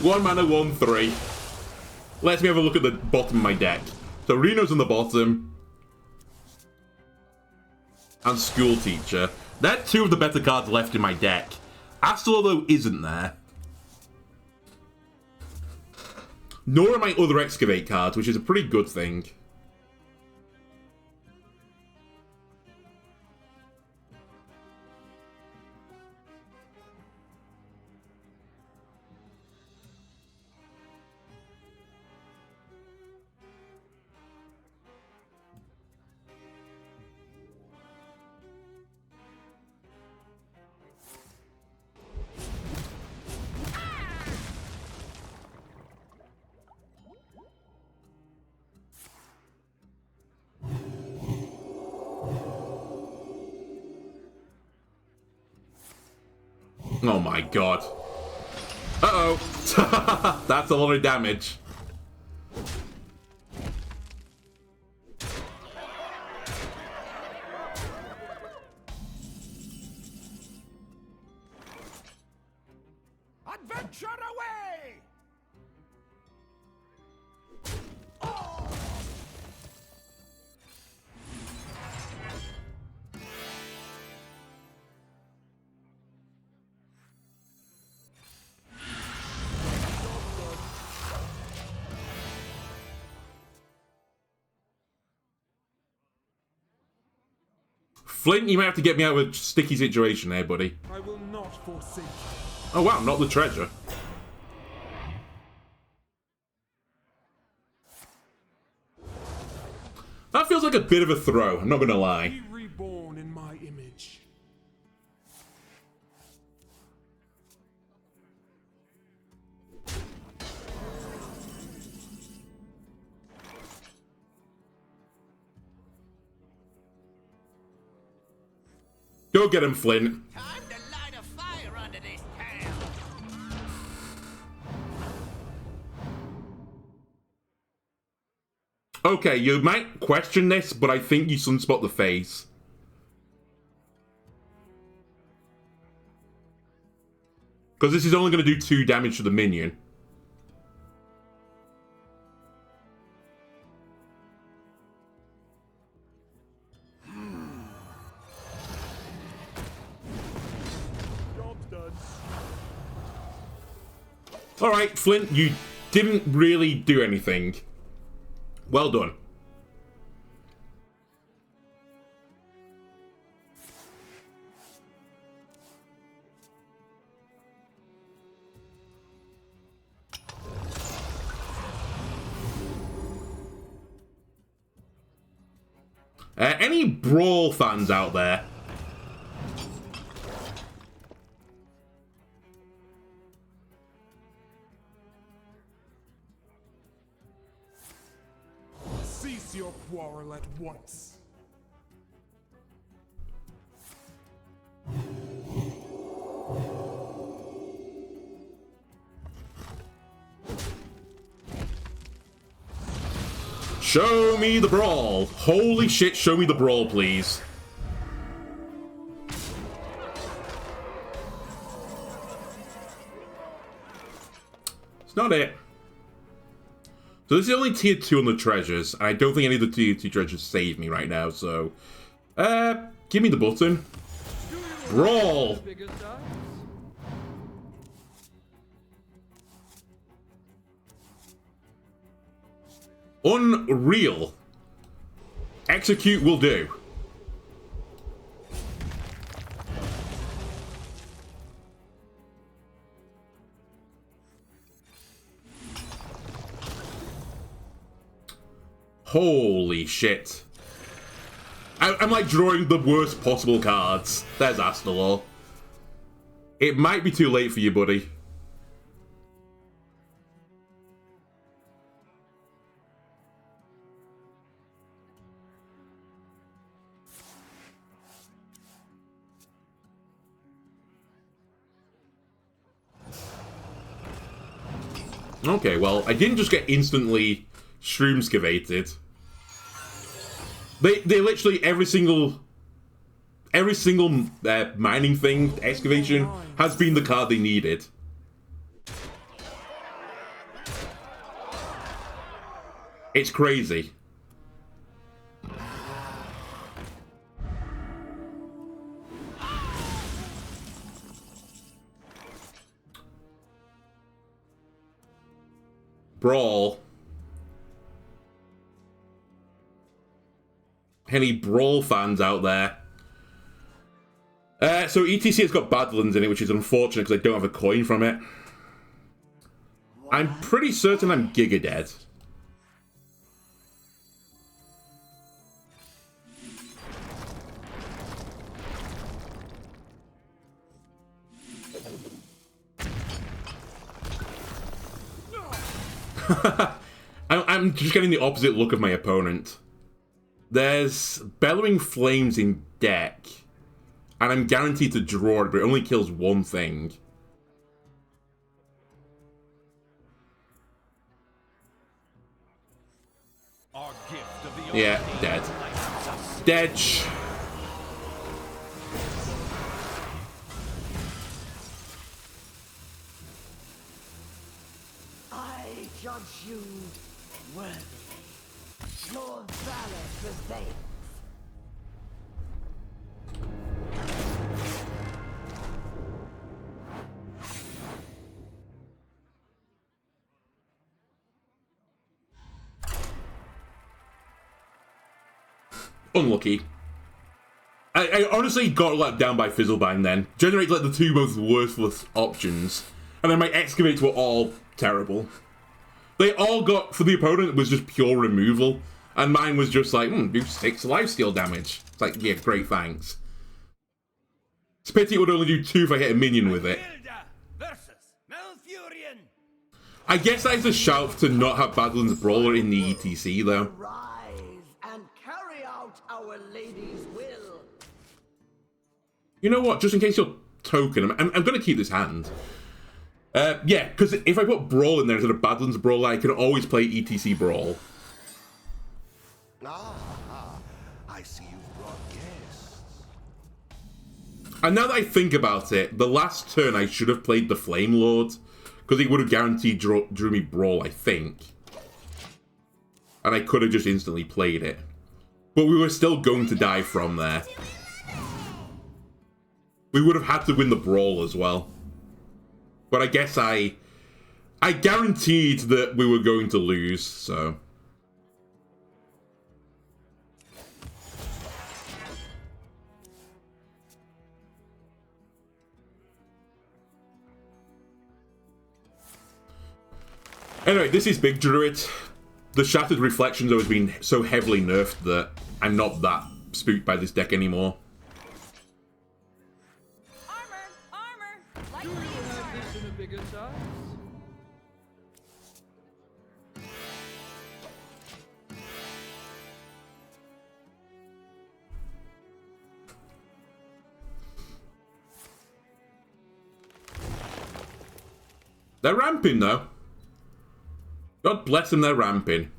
1 mana, 1, 3. Let me have a look at the bottom of my deck. So Reno's on the bottom. And School Teacher. They're 2 of the better cards left in my deck. Astalor, though, isn't there. Nor are my other Excavate cards, which is a pretty good thing. Oh my god. Uh-oh. That's a lot of damage. Adventure away! Flint, you might have to get me out of a sticky situation there, buddy. I will not forsake you. Oh wow, not the treasure. That feels like a bit of a throw, I'm not gonna lie. Be reborn in my image. Go get him, Flint. Time to light a fire under this town. Okay, you might question this, but I think you sunspot the face. Because this is only going to do 2 damage to the minion. Alright, Flint, you didn't really do anything. Well done. Any Brawl fans out there? Cease your quarrel at once. Show me the brawl. Holy shit, show me the brawl, please. It's not it. So this is only tier 2 on the treasures. I don't think any of the tier 2 treasures save me right now, so... give me the button. Brawl! Unreal. Execute will do. Holy shit. I'm like drawing the worst possible cards. There's Astalor. It might be too late for you, buddy. Okay, well, I didn't just get instantly shroomscavated. They literally every single mining thing, excavation, has been the card they needed. It's crazy. Brawl. Any Brawl fans out there? So E.T.C has got Badlands in it, which is unfortunate because I don't have a coin from it. I'm pretty certain I'm Giga dead. I'm just getting the opposite look of my opponent. There's Bellowing Flames in deck, and I'm guaranteed to draw it, but it only kills one thing. Our gift of the Yeah, dead. Dead. I judge you worthy. Your valor prevails. Unlucky. I honestly got let down by Fizzlebind then. Generates like the two most worthless options. And then my Excavates were all terrible. They all got, for the opponent, was just pure removal. And mine was just like, do 6 lifesteal damage. It's like, yeah, great, thanks. It's a pity it would only do 2 if I hit a minion with it. I guess that's a shout to not have Badlands Brawler in the E.T.C, though. Rise and carry out our lady's will. You know what? Just in case you're token, I'm going to keep this hand. Yeah, because if I put Brawl in there instead of Badlands Brawler, I can always play E.T.C Brawl. I see you've brought guests. And now that I think about it, the last turn I should have played the Flame Lord, because he would have guaranteed drew me Brawl, I think. And I could have just instantly played it. But we were still going to die from there. We would have had to win the Brawl as well. But I guess I guaranteed that we were going to lose, so... Anyway, this is Big Druid. The Shattered Reflections always been so heavily nerfed that I'm not that spooked by this deck anymore. Armor! Like Do you have this in a bigger size? They're ramping, though. God bless them, they're ramping.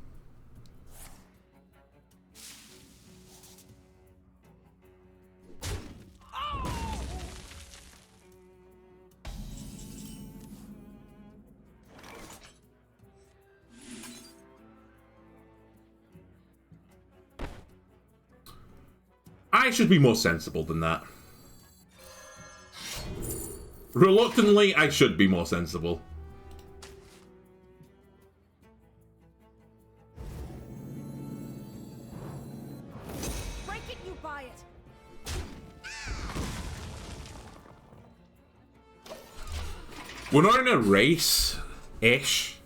I should be more sensible than that. Reluctantly, I should be more sensible. We're not in a race-ish.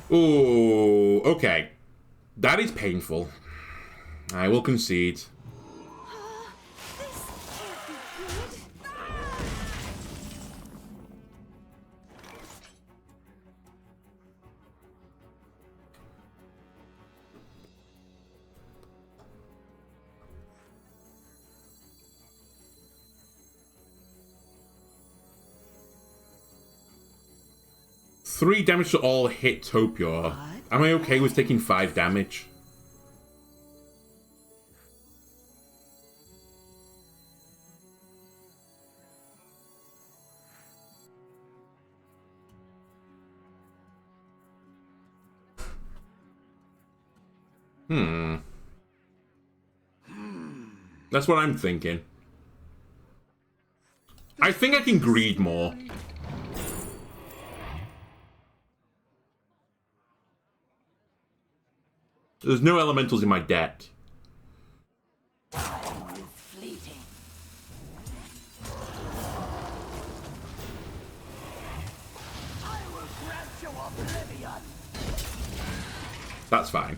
Oh, okay. That is painful. I will concede. Three damage to all hit Topior. Am I okay with taking 5 damage? That's what I'm thinking. I think I can greed more. There's no elementals in my deck. That's fine.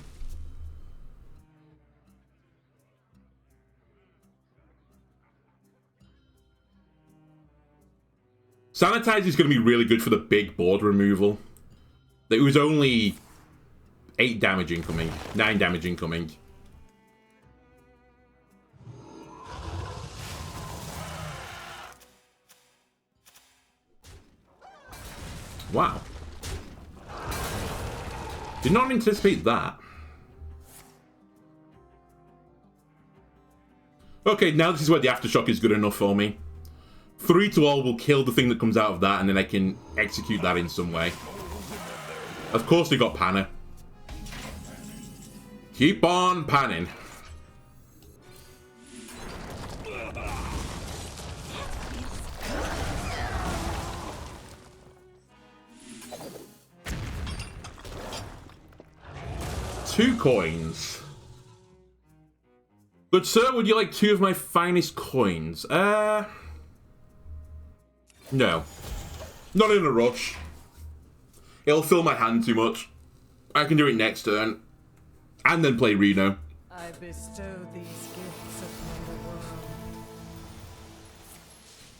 Sanitize is going to be really good for the big board removal. It was only 8 damage incoming, 9 damage incoming. Wow. Did not anticipate that. Okay, now this is where the Aftershock is good enough for me. 3 to all will kill the thing that comes out of that, and then I can execute that in some way. Of course they got Panna. Keep on panning. 2 coins. Good sir, would you like 2 of my finest coins? No. Not in a rush. It'll fill my hand too much. I can do it next turn. And then play Reno. I bestow these gifts upon the world.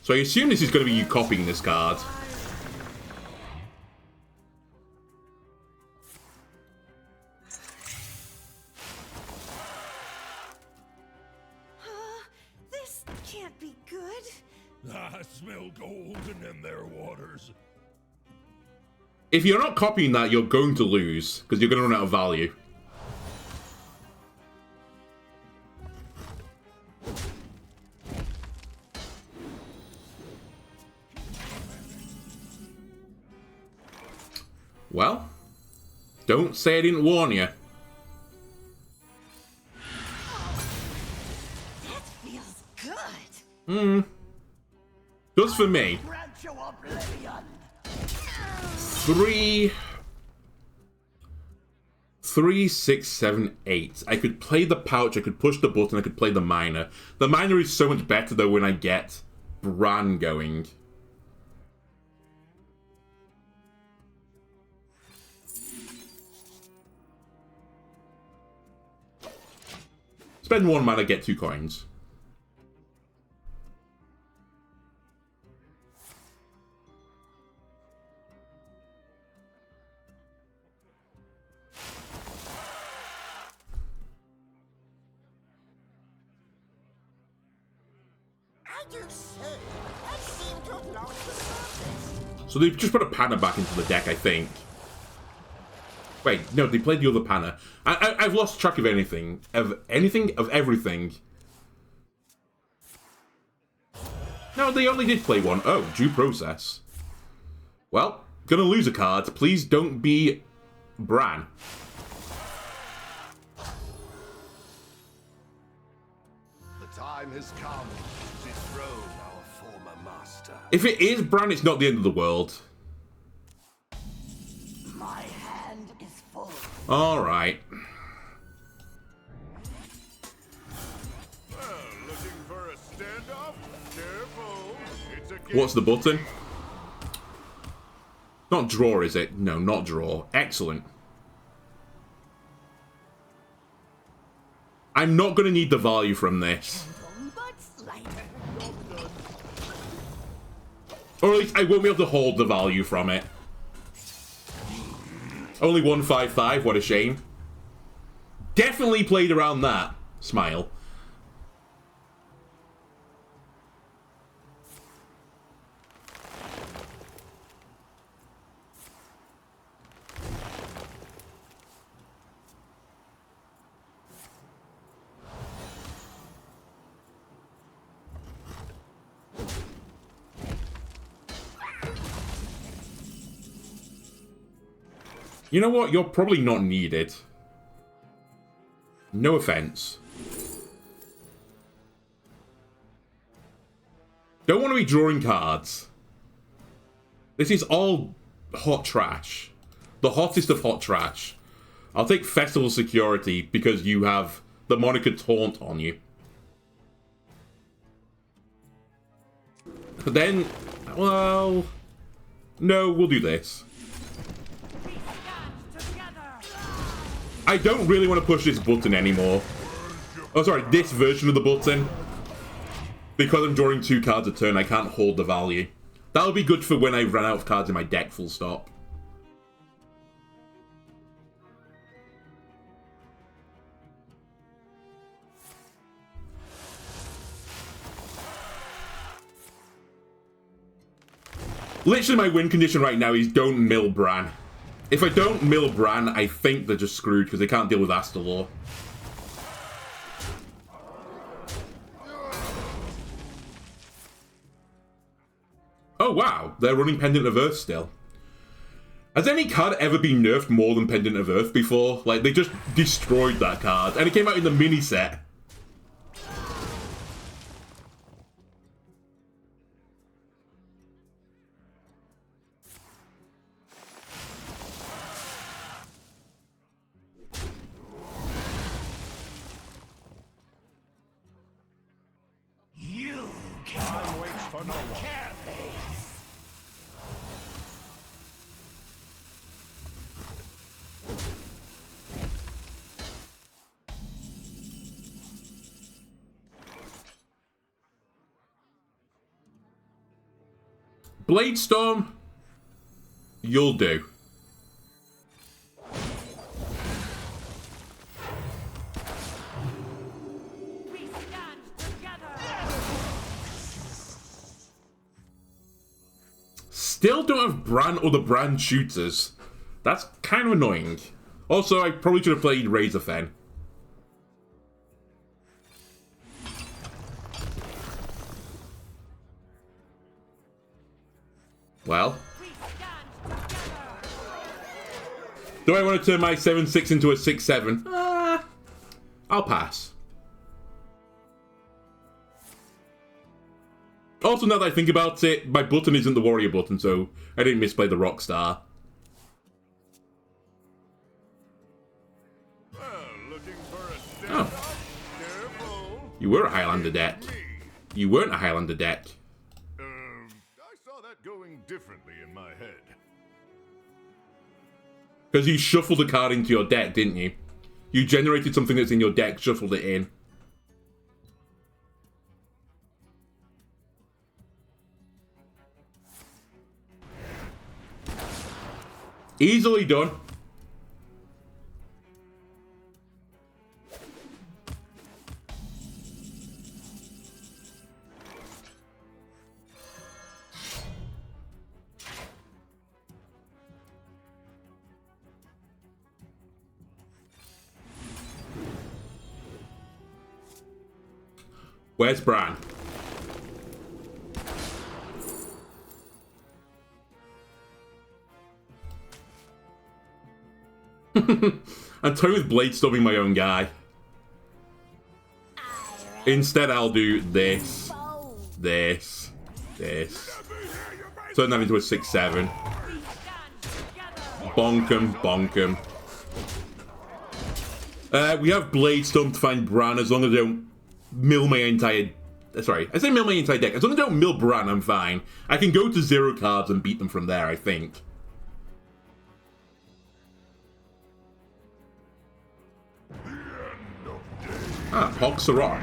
So I assume this is going to be you copying this card. This can't be good. I smell gold in them there waters. If you're not copying that, you're going to lose, because you're going to run out of value. Well, don't say I didn't warn you. That feels good. Just for me. 3, 6, 7, 8. I could play the pouch, I could push the button, I could play the miner. The miner is so much better though when I get Brann going. Spend 1 mana, get 2 coins. So they've just put a Panna back into the deck, I think. Wait, no, they played the other Panna. I've lost track of anything. Of everything. No, they only did play 1. Oh, due process. Well, gonna lose a card. Please don't be Brann. The time has come to dethrone our former master. If it is Brann, it's not the end of the world. My hand is full. Alright. Well, looking for a standoff? Careful. It's a What's the button? Not draw, is it? No, not draw. Excellent. I'm not going to need the value from this. Or at least I won't be able to hold the value from it. Only 155, what a shame. Definitely played around that. Smile. You know what? You're probably not needed. No offense. Don't want to be drawing cards. This is all hot trash. The hottest of hot trash. I'll take Festival Security because you have the moniker Taunt on you. But then, well, no, we'll do this. I don't really want to push this button anymore. Oh, sorry, this version of the button. Because I'm drawing 2 cards a turn, I can't hold the value. That'll be good for when I run out of cards in my deck, full stop. Literally my win condition right now is don't mill Brann. If I don't mill Brann, I think they're just screwed because they can't deal with Astalor. Oh wow, they're running Pendant of Earth still. Has any card ever been nerfed more than Pendant of Earth before? Like, they just destroyed that card, and it came out in the mini set. Bladestorm, you'll do. We stand together. Still don't have Brann or the Brann shooters. That's kind of annoying. Also, I probably should have played Razorfen. Well. Do I want to turn my 7-6 into a 6-7? I'll pass. Also, now that I think about it, my button isn't the warrior button, so I didn't misplay the Rockstar. Oh. You were a Highlander deck. You weren't a Highlander deck. I saw that going differently in my head. Because you shuffled a card into your deck, didn't you? You generated something that's in your deck, shuffled it in. Easily done. Where's Brann? I'm toying with Bladestorming my own guy. Instead, I'll do this, this, this. Turn that into a 6-7. Bonk him, bonk him. We have Bladestorm to find Brann as long as I don't mill my entire... Sorry, I say mill my entire deck. As long as I don't mill Brann, I'm fine. I can go to 0 cards and beat them from there, I think. Ah, Hogsarot.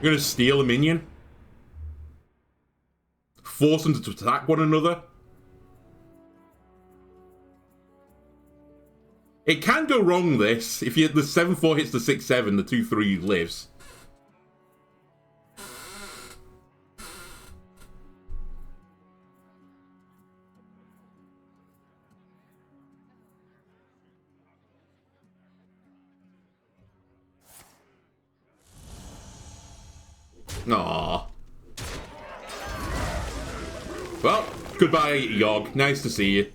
You're gonna steal a minion? Force them to attack one another? It can go wrong, this. If the 7-4 hits the 6-7, the 2-3 lives. Aww. Well, goodbye, Yogg. Nice to see you.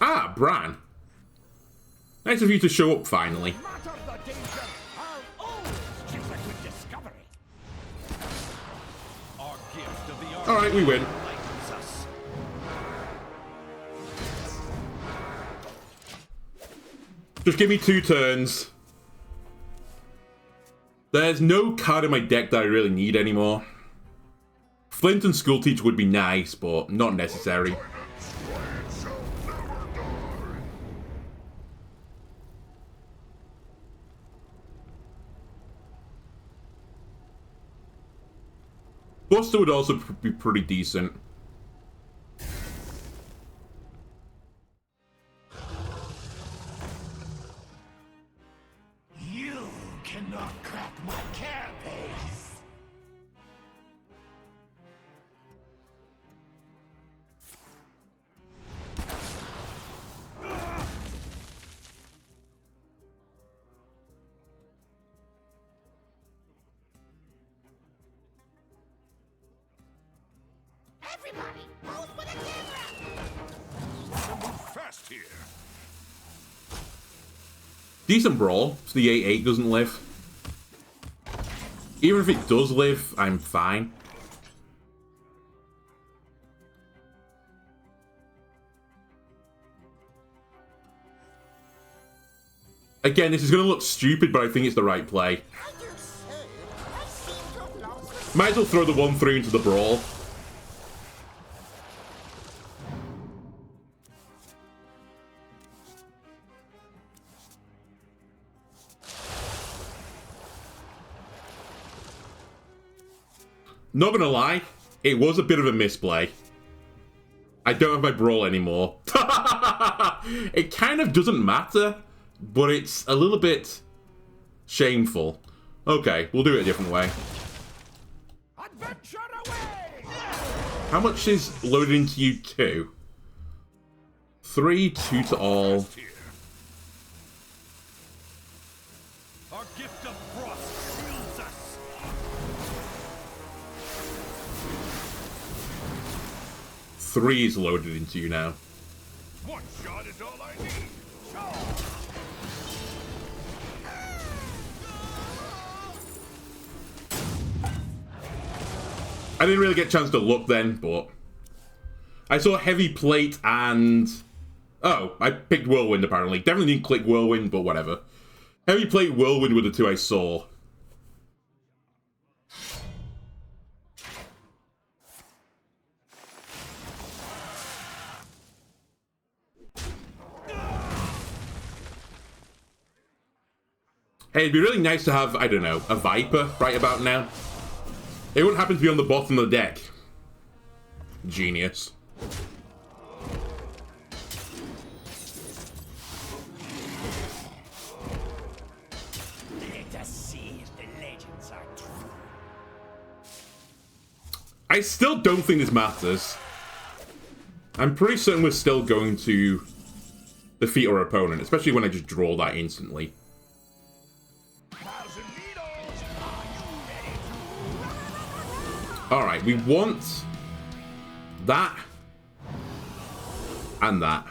Ah, Brann. Nice of you to show up finally. Alright, we win. Just give me 2 turns. There's no card in my deck that I really need anymore. Flint and Skull Teach would be nice, but not necessary. Buster would also be pretty decent. You cannot crack my carapace. Everybody, move with a camera! Move fast here. Decent brawl, so the 8-8 doesn't live. Even if it does live, I'm fine. Again, this is going to look stupid, but I think it's the right play. I do say, I seem to have lost the Might as well throw the 1-3 into the brawl. Not gonna lie, it was a bit of a misplay. I don't have my brawl anymore. It kind of doesn't matter, but it's a little bit shameful. Okay, we'll do it a different way. Adventure away! How much is loaded into you? 2? 3, 2 to all. Our gift of frost shields us. 3 is loaded into you now. One shot is all I need. I didn't really get a chance to look then, but I saw Heavy Plate and... Oh, I picked Whirlwind apparently. Definitely didn't click Whirlwind, but whatever. Heavy Plate, Whirlwind were the 2 I saw. Hey, it'd be really nice to have, I don't know, a Viper right about now. It wouldn't happen to be on the bottom of the deck. Genius. Let us see if the legends are true. I still don't think this matters. I'm pretty certain we're still going to defeat our opponent, especially when I just draw that instantly. Alright, we want that and that.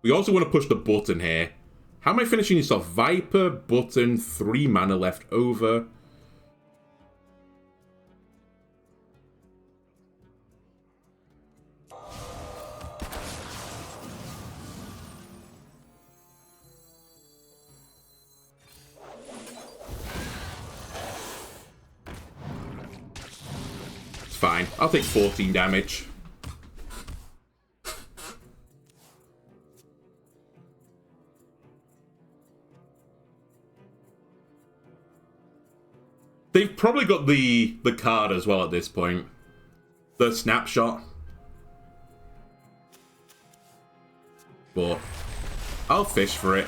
We also want to push the button here. How am I finishing this off? Viper, button, 3 mana left over. Fine. I'll take 14 damage. They've probably got the card as well at this point. The snapshot. But I'll fish for it.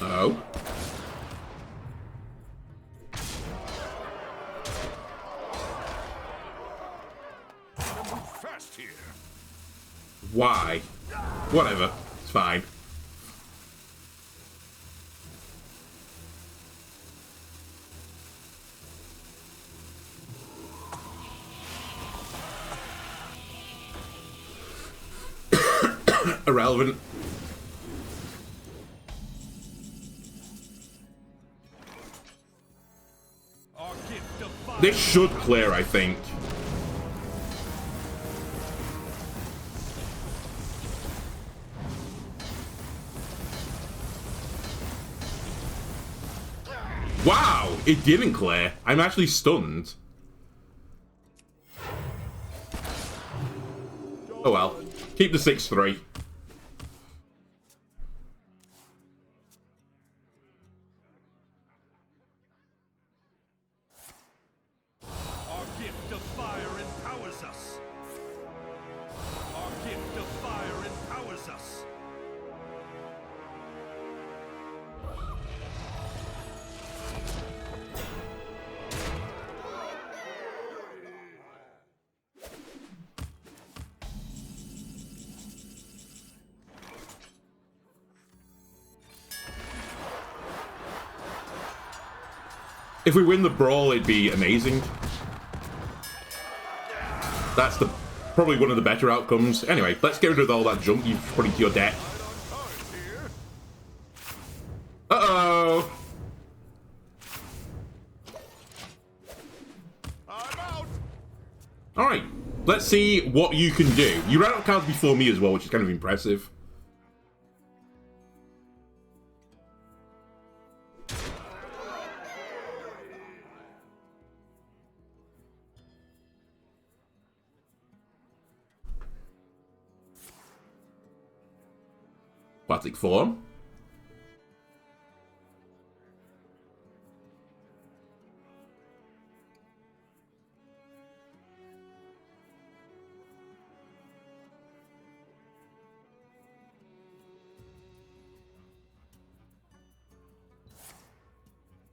Oh. Fast here. Why? Whatever. It's fine. Irrelevant. This should clear, I think. Wow, it didn't clear. I'm actually stunned. Oh well. Keep the 6-3. If we win the brawl, it'd be amazing. That's probably one of the better outcomes. Anyway, let's get rid of all that junk you've put into your deck. Uh-oh! Alright, let's see what you can do. You ran out of cards before me as well, which is kind of impressive. Plastic form.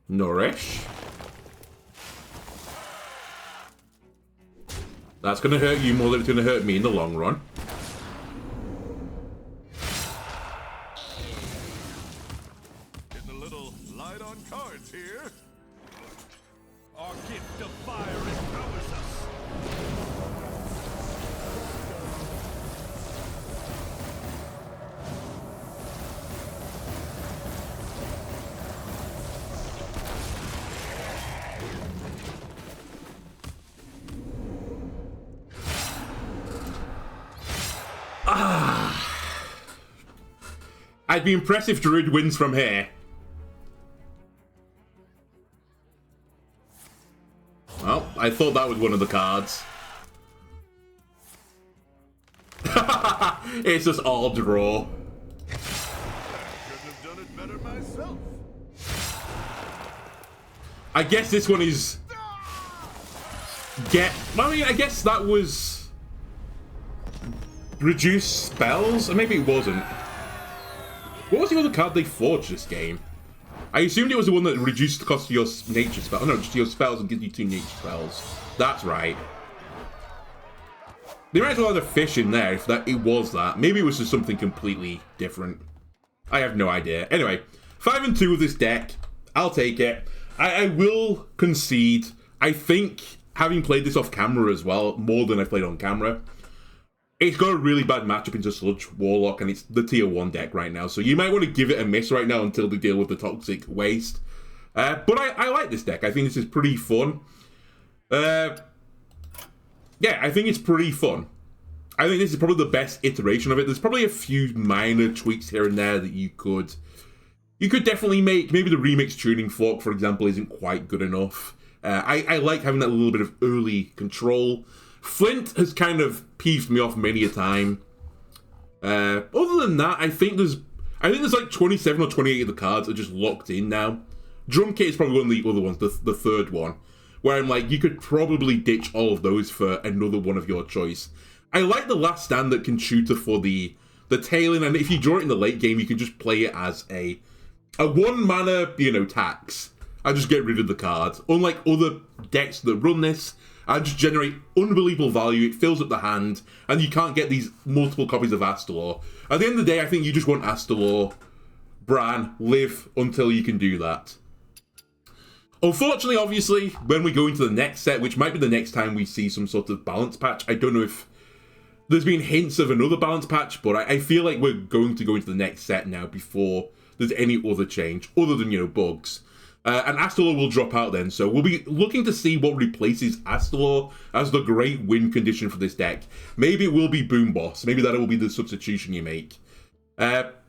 Nourish. That's going to hurt you more than it's going to hurt me in the long run. Getting a little light on cards here. Our gift of fire empowers us. I'd be impressed if Druid wins from here. Well, I thought that was one of the cards. It's just all draw. Couldn't have done it better myself. I guess this one is... I mean, I guess that was... Reduce spells? Or maybe it wasn't. What was the other card they forged this game? I assumed it was the one that reduced the cost of your nature spell. Oh, no, just your spells and gives you 2 nature spells. That's right. They might as well have a fish in there if it was that. Maybe it was just something completely different. I have no idea. Anyway, 5 and 2 with this deck. I'll take it. I will concede. I think, having played this off camera as well, more than I played on camera, it's got a really bad matchup into Sludge Warlock, and it's the tier 1 deck right now. So you might want to give it a miss right now until they deal with the Toxic Waste. But I like this deck. I think this is pretty fun. Yeah, I think it's pretty fun. I think this is probably the best iteration of it. There's probably a few minor tweaks here and there that you could definitely make. Maybe the Remixed tuning fork, for example, isn't quite good enough. I like having that little bit of early control. Flint has kind of peeved me off many a time. Other than that, I think there's like 27 or 28 of the cards are just locked in now. Drum Kit is probably one of the other ones, the third one, where I'm like, you could probably ditch all of those for another one of your choice. I like the Last Stand that can tutor for the tailing, and if you draw it in the late game, you can just play it as a 1 mana, tax. I just get rid of the card. Unlike other decks that run this, I just generate unbelievable value, it fills up the hand, and you can't get these multiple copies of Astalor. At the end of the day, I think you just want Astalor, Brann, live until you can do that. Unfortunately, obviously, when we go into the next set, which might be the next time we see some sort of balance patch, I don't know if there's been hints of another balance patch, but I feel like we're going to go into the next set now before there's any other change, other than, bugs. And Astalor will drop out then, so we'll be looking to see what replaces Astalor as the great win condition for this deck. Maybe it will be Boom Boss, maybe that will be the substitution you make. But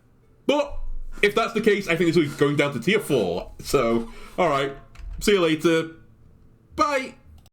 if that's the case, I think this will be going down to tier 4. So, alright, see you later. Bye!